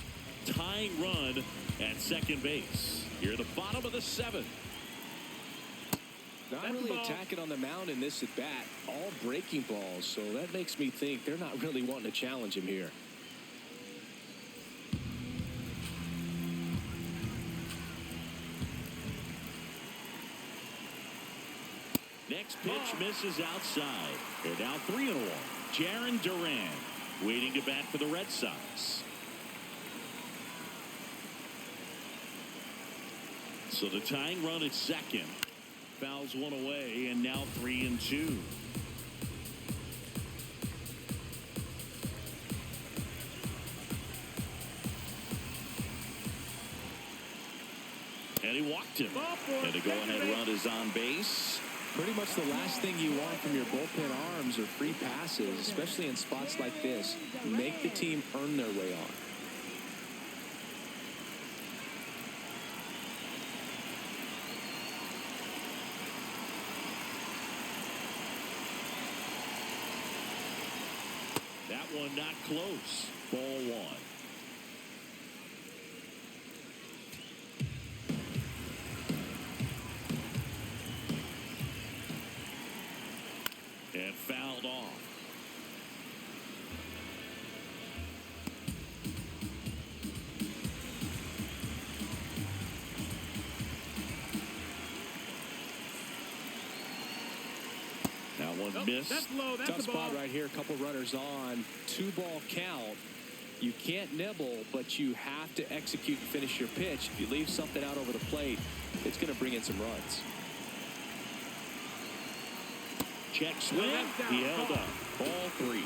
Tying run at second base. Here at the bottom of the seventh. Not really attacking on the mound in this at bat. All breaking balls, so that makes me think they're not really wanting to challenge him here. Next pitch misses outside. They're down 3-1. Jarren Duran waiting to bat for the Red Sox. So the tying run at second. Fouls one away, and now 3-2. And he walked him. And the go-ahead run is on base. Pretty much the last thing you want from your bullpen arms are free passes, especially in spots like this. Make the team earn their way on. That one not close. Ball one. And fouled off. That one missed. That's low. That's Tough a ball. spot right here. A couple runners on. 2-ball count. You can't nibble, but you have to execute and finish your pitch. If you leave something out over the plate, it's going to bring in some runs. Check swing. He held up. Ball three.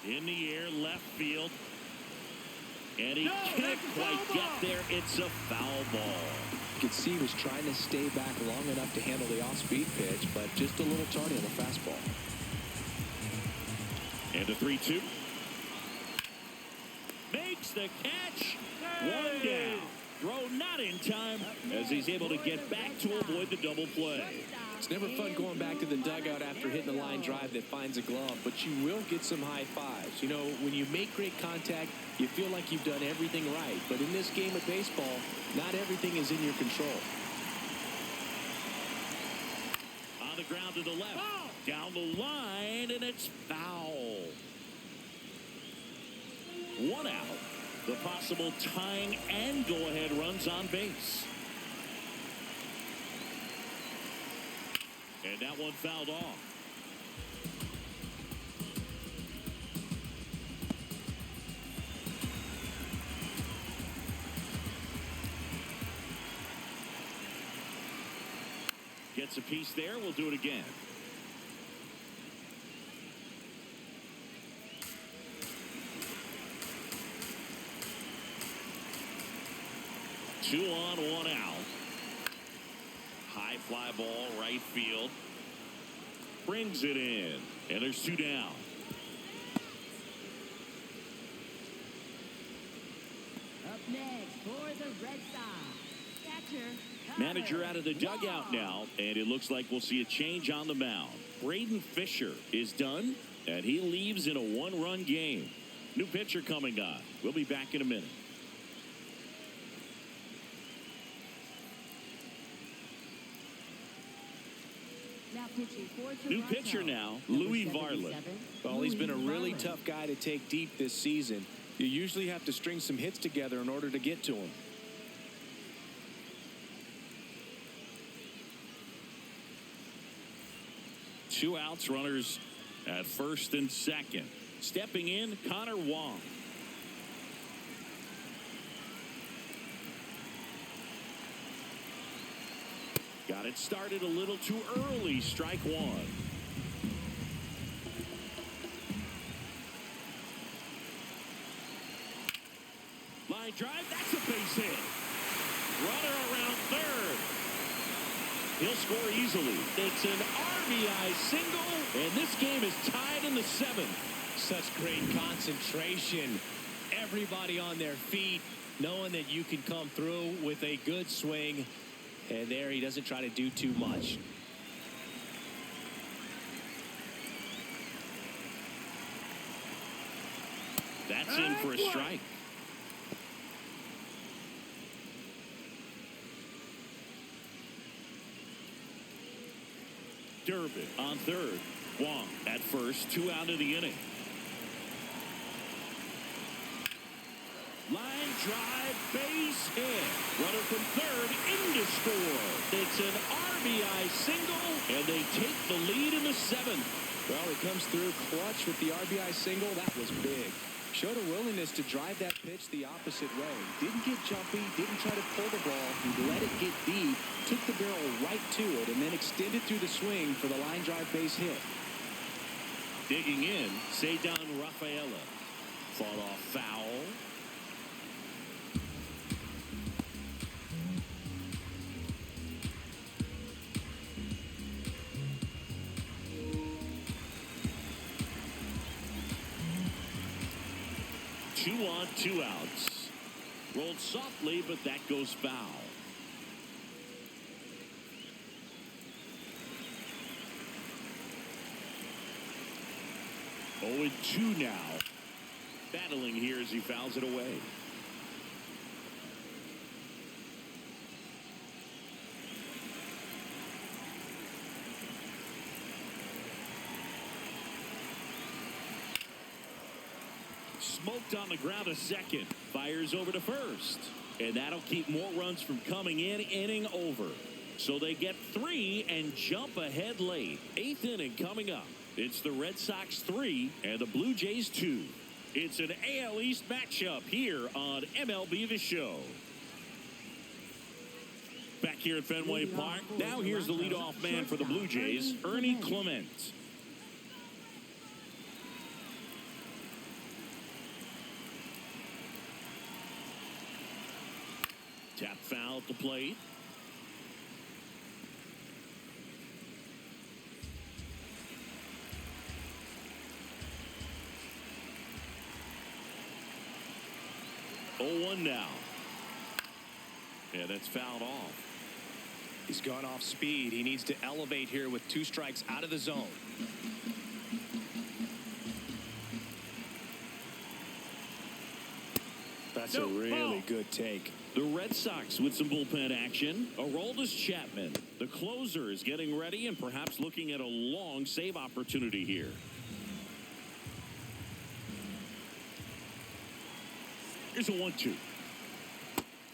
In the air, left field. And he can't quite get there. It's a foul ball. You could see he was trying to stay back long enough to handle the off-speed pitch, but just a little tardy on the fastball. And a 3-2. Makes the catch. One down. Throw not in time as he's able to get back to avoid the double play. It's never fun going back to the dugout after hitting a line drive that finds a glove, but you will get some high fives. You know, when you make great contact, you feel like you've done everything right. But in this game of baseball, not everything is in your control. On the ground to the left. Down the line, and it's foul. One out. The possible tying and go-ahead runs on base. And that one fouled off. Gets a piece there. We'll do it again. Two on, one out. High fly ball, right field. Brings it in. And there's two down. Up next for the Red Sox, catcher Manager out of the dugout now, and it looks like we'll see a change on the mound. Braden Fisher is done, and he leaves in a one-run game. New pitcher coming on. We'll be back in a minute. Now pitching for New Toronto, pitcher now, number Louis 77, Varland. Well, he's been a Louis really Varland. tough guy to take deep this season. You usually have to string some hits together in order to get to him. Two outs, runners at first and second. Stepping in, Connor Wong. Got it started a little too early. Strike one. Line drive. That's a base hit. Runner around third. He'll score easily. It's an RBI single, and this game is tied in the seventh. Such great concentration. Everybody on their feet, knowing that you can come through with a good swing. And there he doesn't try to do too much. That's in for a strike. Durbin on third. Wong at first. 2 out of the inning. Line drive, base hit. Runner from third in to score. It's an RBI single, and they take the lead in the seventh. Well, he comes through clutch with the RBI single. That was big. Showed a willingness to drive that pitch the opposite way. Didn't get jumpy, didn't try to pull the ball. He let it get deep, took the barrel right to it, and then extended through the swing for the line drive base hit. Digging in, Cedar Rafaela. Fought off foul. Two on, 2 outs. Rolled softly, but that goes foul. 0-2 now. Battling here as he fouls it away. Smoked on the ground a second. Fires over to first. And that'll keep more runs from coming in. Inning over. So they get 3 and jump ahead late. 8th inning coming up. It's the Red Sox 3 and the Blue Jays 2. It's an AL East matchup here on MLB The Show. Back here at Fenway Park. Now here's the leadoff man for the Blue Jays, Ernie Clement. Tap foul at the plate. Oh, 1 now. Yeah, that's fouled off. He's gone off speed. He needs to elevate here with 2 strikes out of the zone. That's a really good take. The Red Sox with some bullpen action. Aroldis Chapman, the closer, is getting ready and perhaps looking at a long save opportunity here. Here's a 1-2.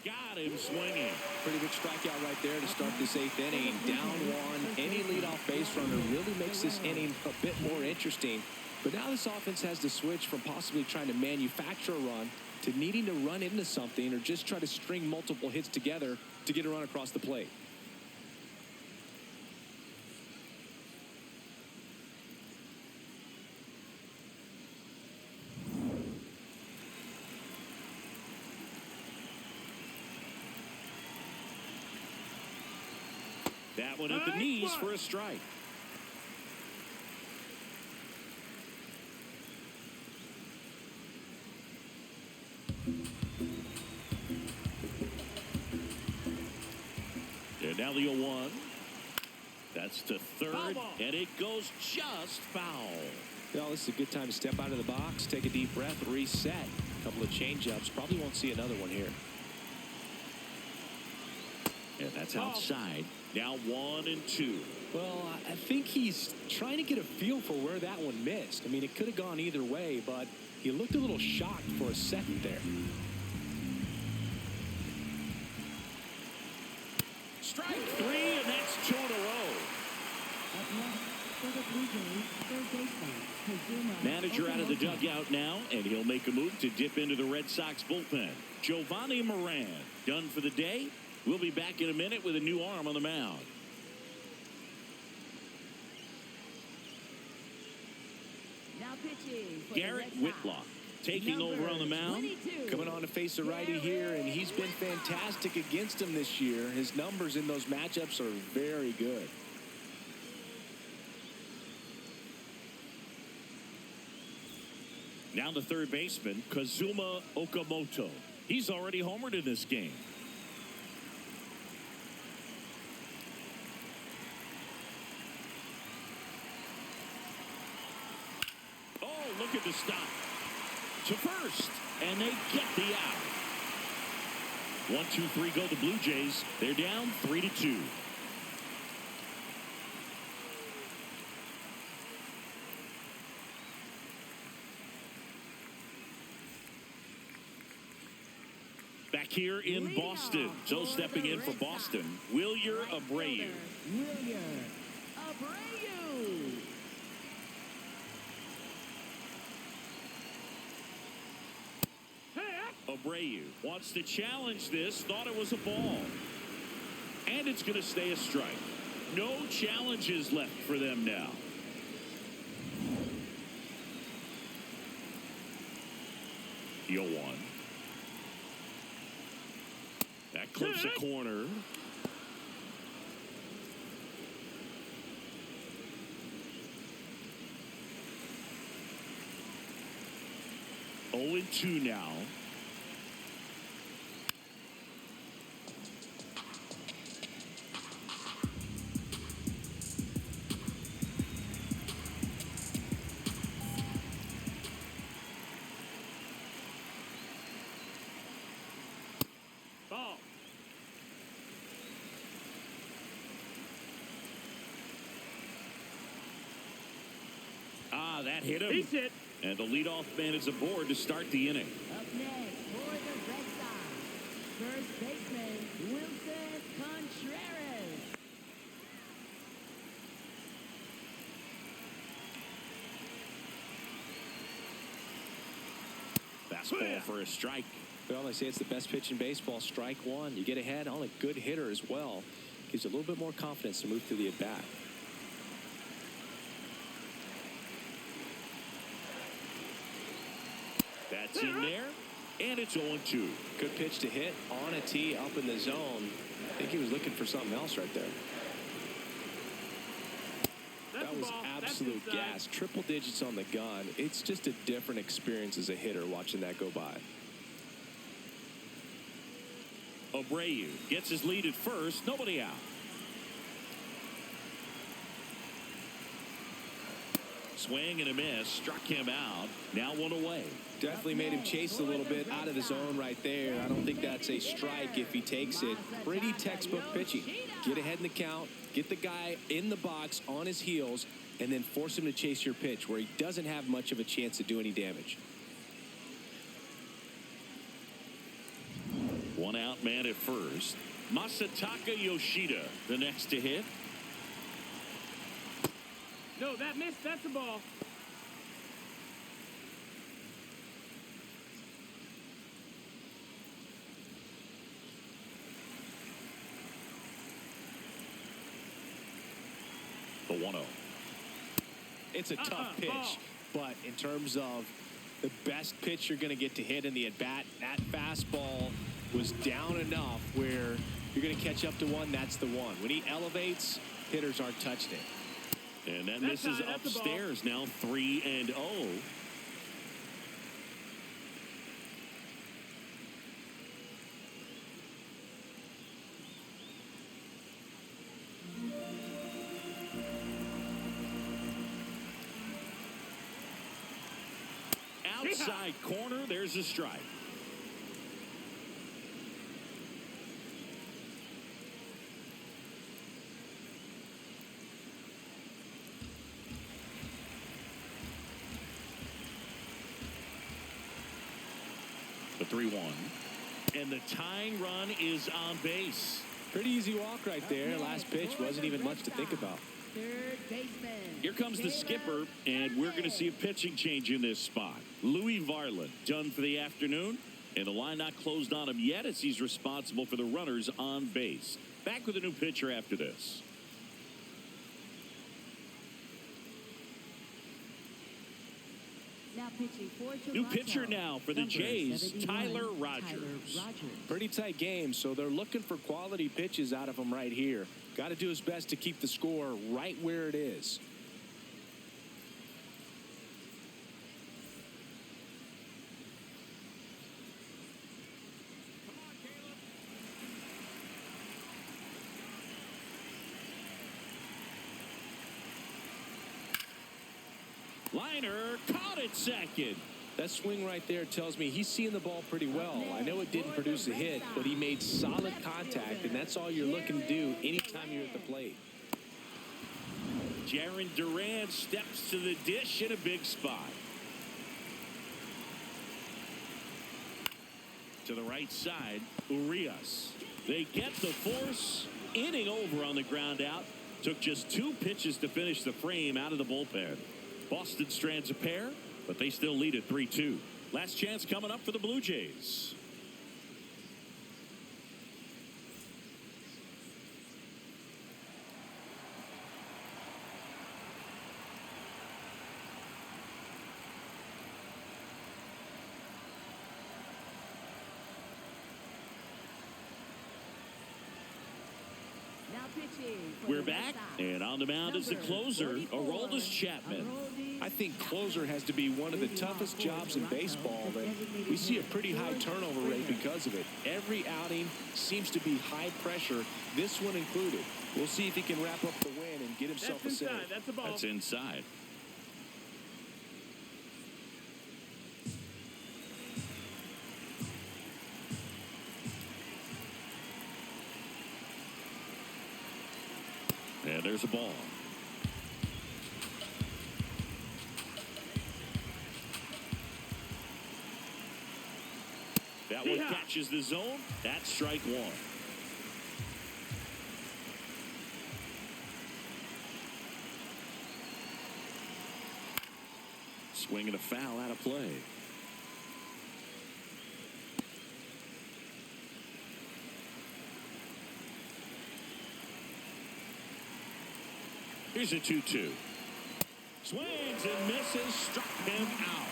Got him swinging. Pretty good strikeout right there to start this 8th inning. Down 1. Any leadoff base runner really makes this inning a bit more interesting. But now this offense has to switch from possibly trying to manufacture a run to needing to run into something or just try to string multiple hits together to get a run across the plate. That one at the knees for a strike. And now the 0-1. That's to third, and it goes just foul. Well, this is a good time to step out of the box, take a deep breath, reset. A couple of changeups. Probably won't see another one here. And that's outside. Now 1-2. Well, I think he's trying to get a feel for where that one missed. I mean, it could have gone either way, but he looked a little shocked for a second there. Strike 3, and that's 2 in a row. Manager out of the dugout now, and he'll make a move to dip into the Red Sox bullpen. Giovanni Moran done for the day. We'll be back in a minute with a new arm on the mound. pitching for the Garrett Red Sox, Whitlock taking over on the mound. 22. Coming on to face a righty here, and he's been fantastic against him this year. His numbers in those matchups are very good. Now the third baseman, Kazuma Okamoto. He's already homered in this game. Oh, look at the stop. To first, and they get the out. 1, 2, 3 go the Blue Jays. They're down 3-2. Back here in Boston. So stepping in for Boston, Wilyer Abreu. Wilyer Abreu. Abreu wants to challenge this, thought it was a ball. And it's going to stay a strike. No challenges left for them now. Yo one. That clips a corner. Oh and 2 now. Ball. Ah, that hit him. He's hit. And the leadoff man is aboard to start the inning. Up next for the Red Sox, first baseman Wilson Contreras. Fastball for a strike. Well, they say it's the best pitch in baseball. Strike one. You get ahead on a good hitter as well. Gives you a little bit more confidence to move through the at-bat. That's in there, and it's 0-2. Good pitch to hit on a tee up in the zone. I think he was looking for something else right there. That was absolute gas. Triple digits on the gun. It's just a different experience as a hitter watching that go by. Abreu gets his lead at first. Nobody out. Swing and a miss. Struck him out. Now one away. Definitely made him chase a little bit out of the zone right there. I don't think that's a strike if he takes it. Pretty textbook pitching. Get ahead in the count, get the guy in the box on his heels, and then force him to chase your pitch where he doesn't have much of a chance to do any damage. One out man at first. Masataka Yoshida, the next to hit. No, that missed. That's a ball. The 1-0. It's a tough pitch, but in terms of the best pitch you're going to get to hit in the at-bat, that fastball was down enough where you're going to catch up to one. That's the one. When he elevates, hitters aren't touching it. And that misses upstairs. Now 3-0. Outside corner, there's a strike. The 3-1. And the tying run is on base. Pretty easy walk right there. Last pitch wasn't even much to think about. Third baseman. Here comes the skipper, and we're going to see a pitching change in this spot. Louis Varland done for the afternoon, and the line not closed on him yet as he's responsible for the runners on base. Back with a new pitcher after this. Now pitching for New Toronto, pitcher now for the number Jays, 71, Tyler Tyler Rogers. Pretty tight game, so they're looking for quality pitches out of him right here. Got to do his best to keep the score right where it is. Liner caught it second. That swing right there tells me he's seeing the ball pretty well. I know it didn't produce a hit, but he made solid contact, and that's all you're looking to do anytime you're at the plate. Jarren Duran steps to the dish in a big spot. To the right side, Urias. They get the force. Inning over on the ground out. Took just 2 pitches to finish the frame out of the bullpen. Boston strands a pair, but they still lead at 3-2. Last chance coming up for the Blue Jays. Now pitching for We're the Red back, Sox, and on the mound is the number closer, 44, Aroldis Chapman. I think closer has to be one of the toughest jobs in baseball, and we see a pretty high turnover rate because of it. Every outing seems to be high pressure, this one included. We'll see if he can wrap up the win and get himself That's a inside. save. That's a ball. That's inside. And there's a ball. That one catches the zone. That's strike 1. Swing and a foul out of play. Here's a 2-2. Swings and misses, struck him out.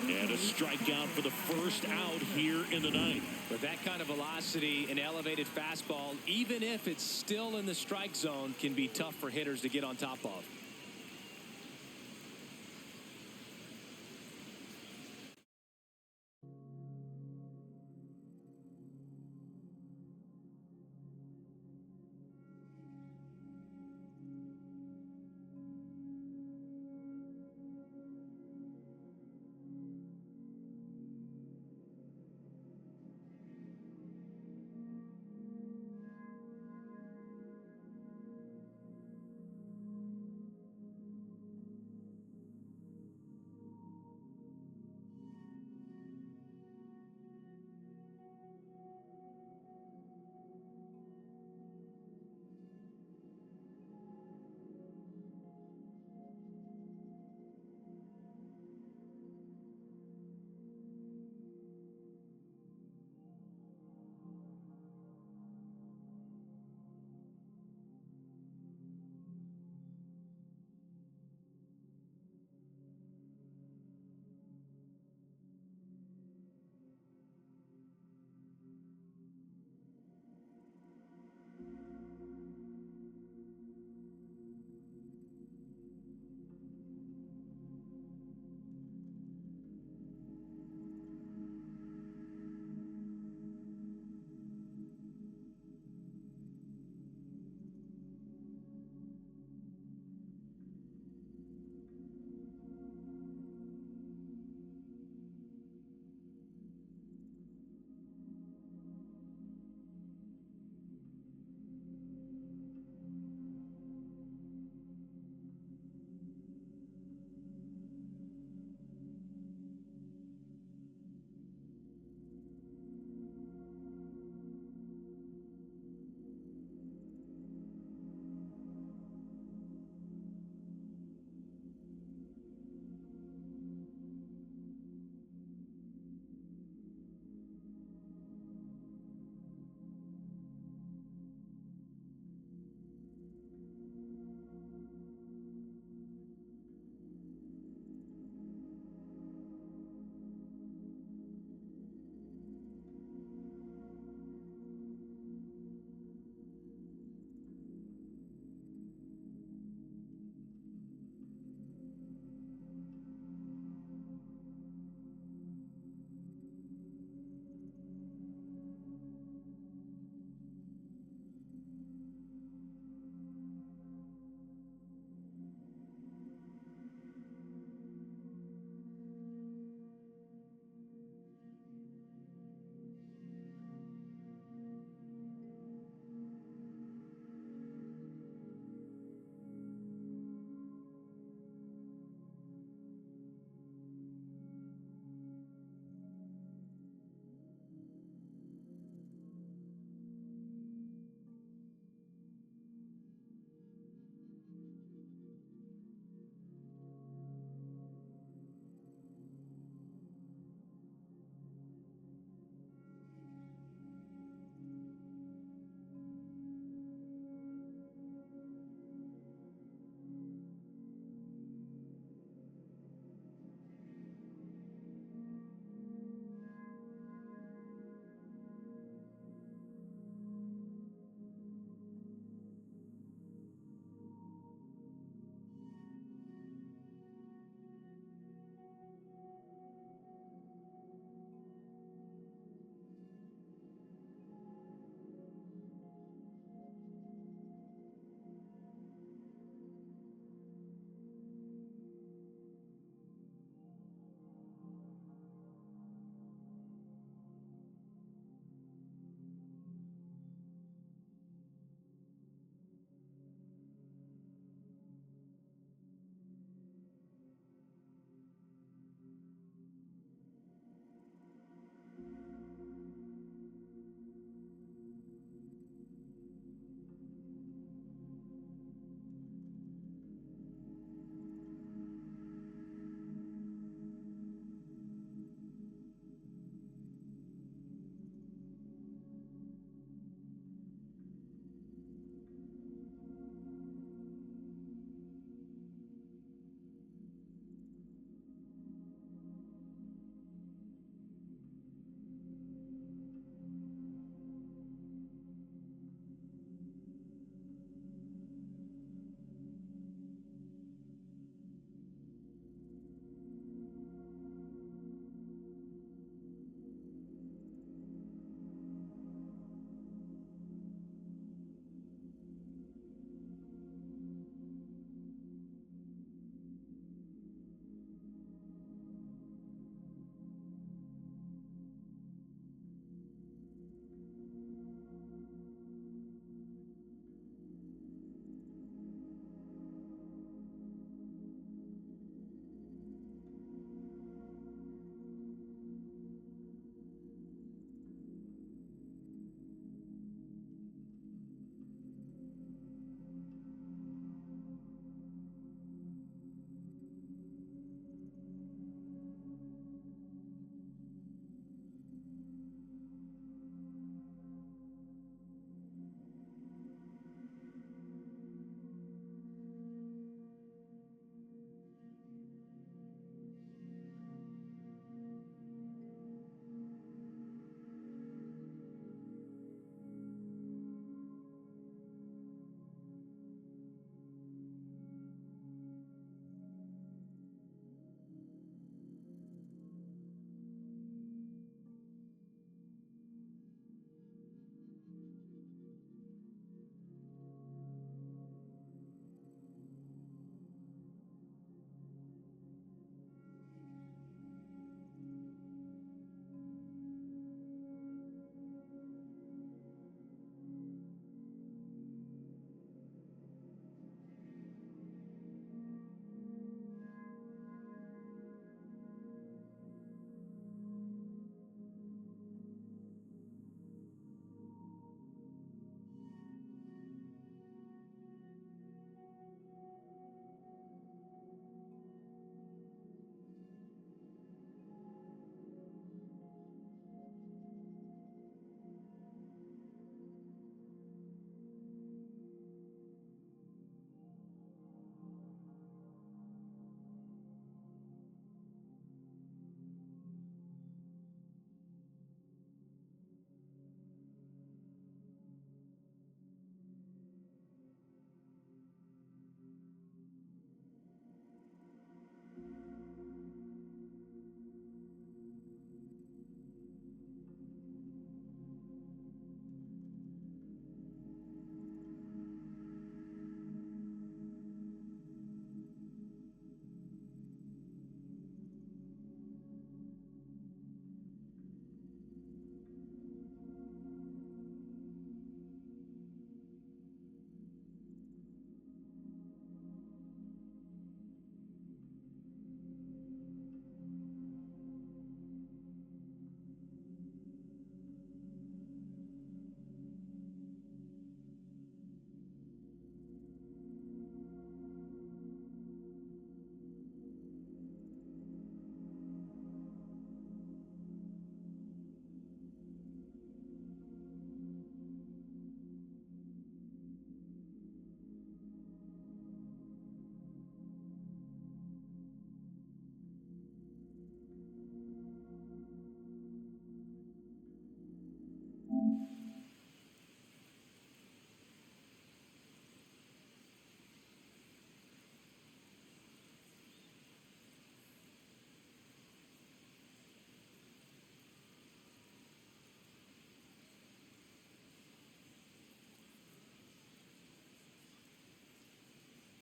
And a strikeout for the first out here in the ninth. With that kind of velocity, an elevated fastball, even if it's still in the strike zone, can be tough for hitters to get on top of.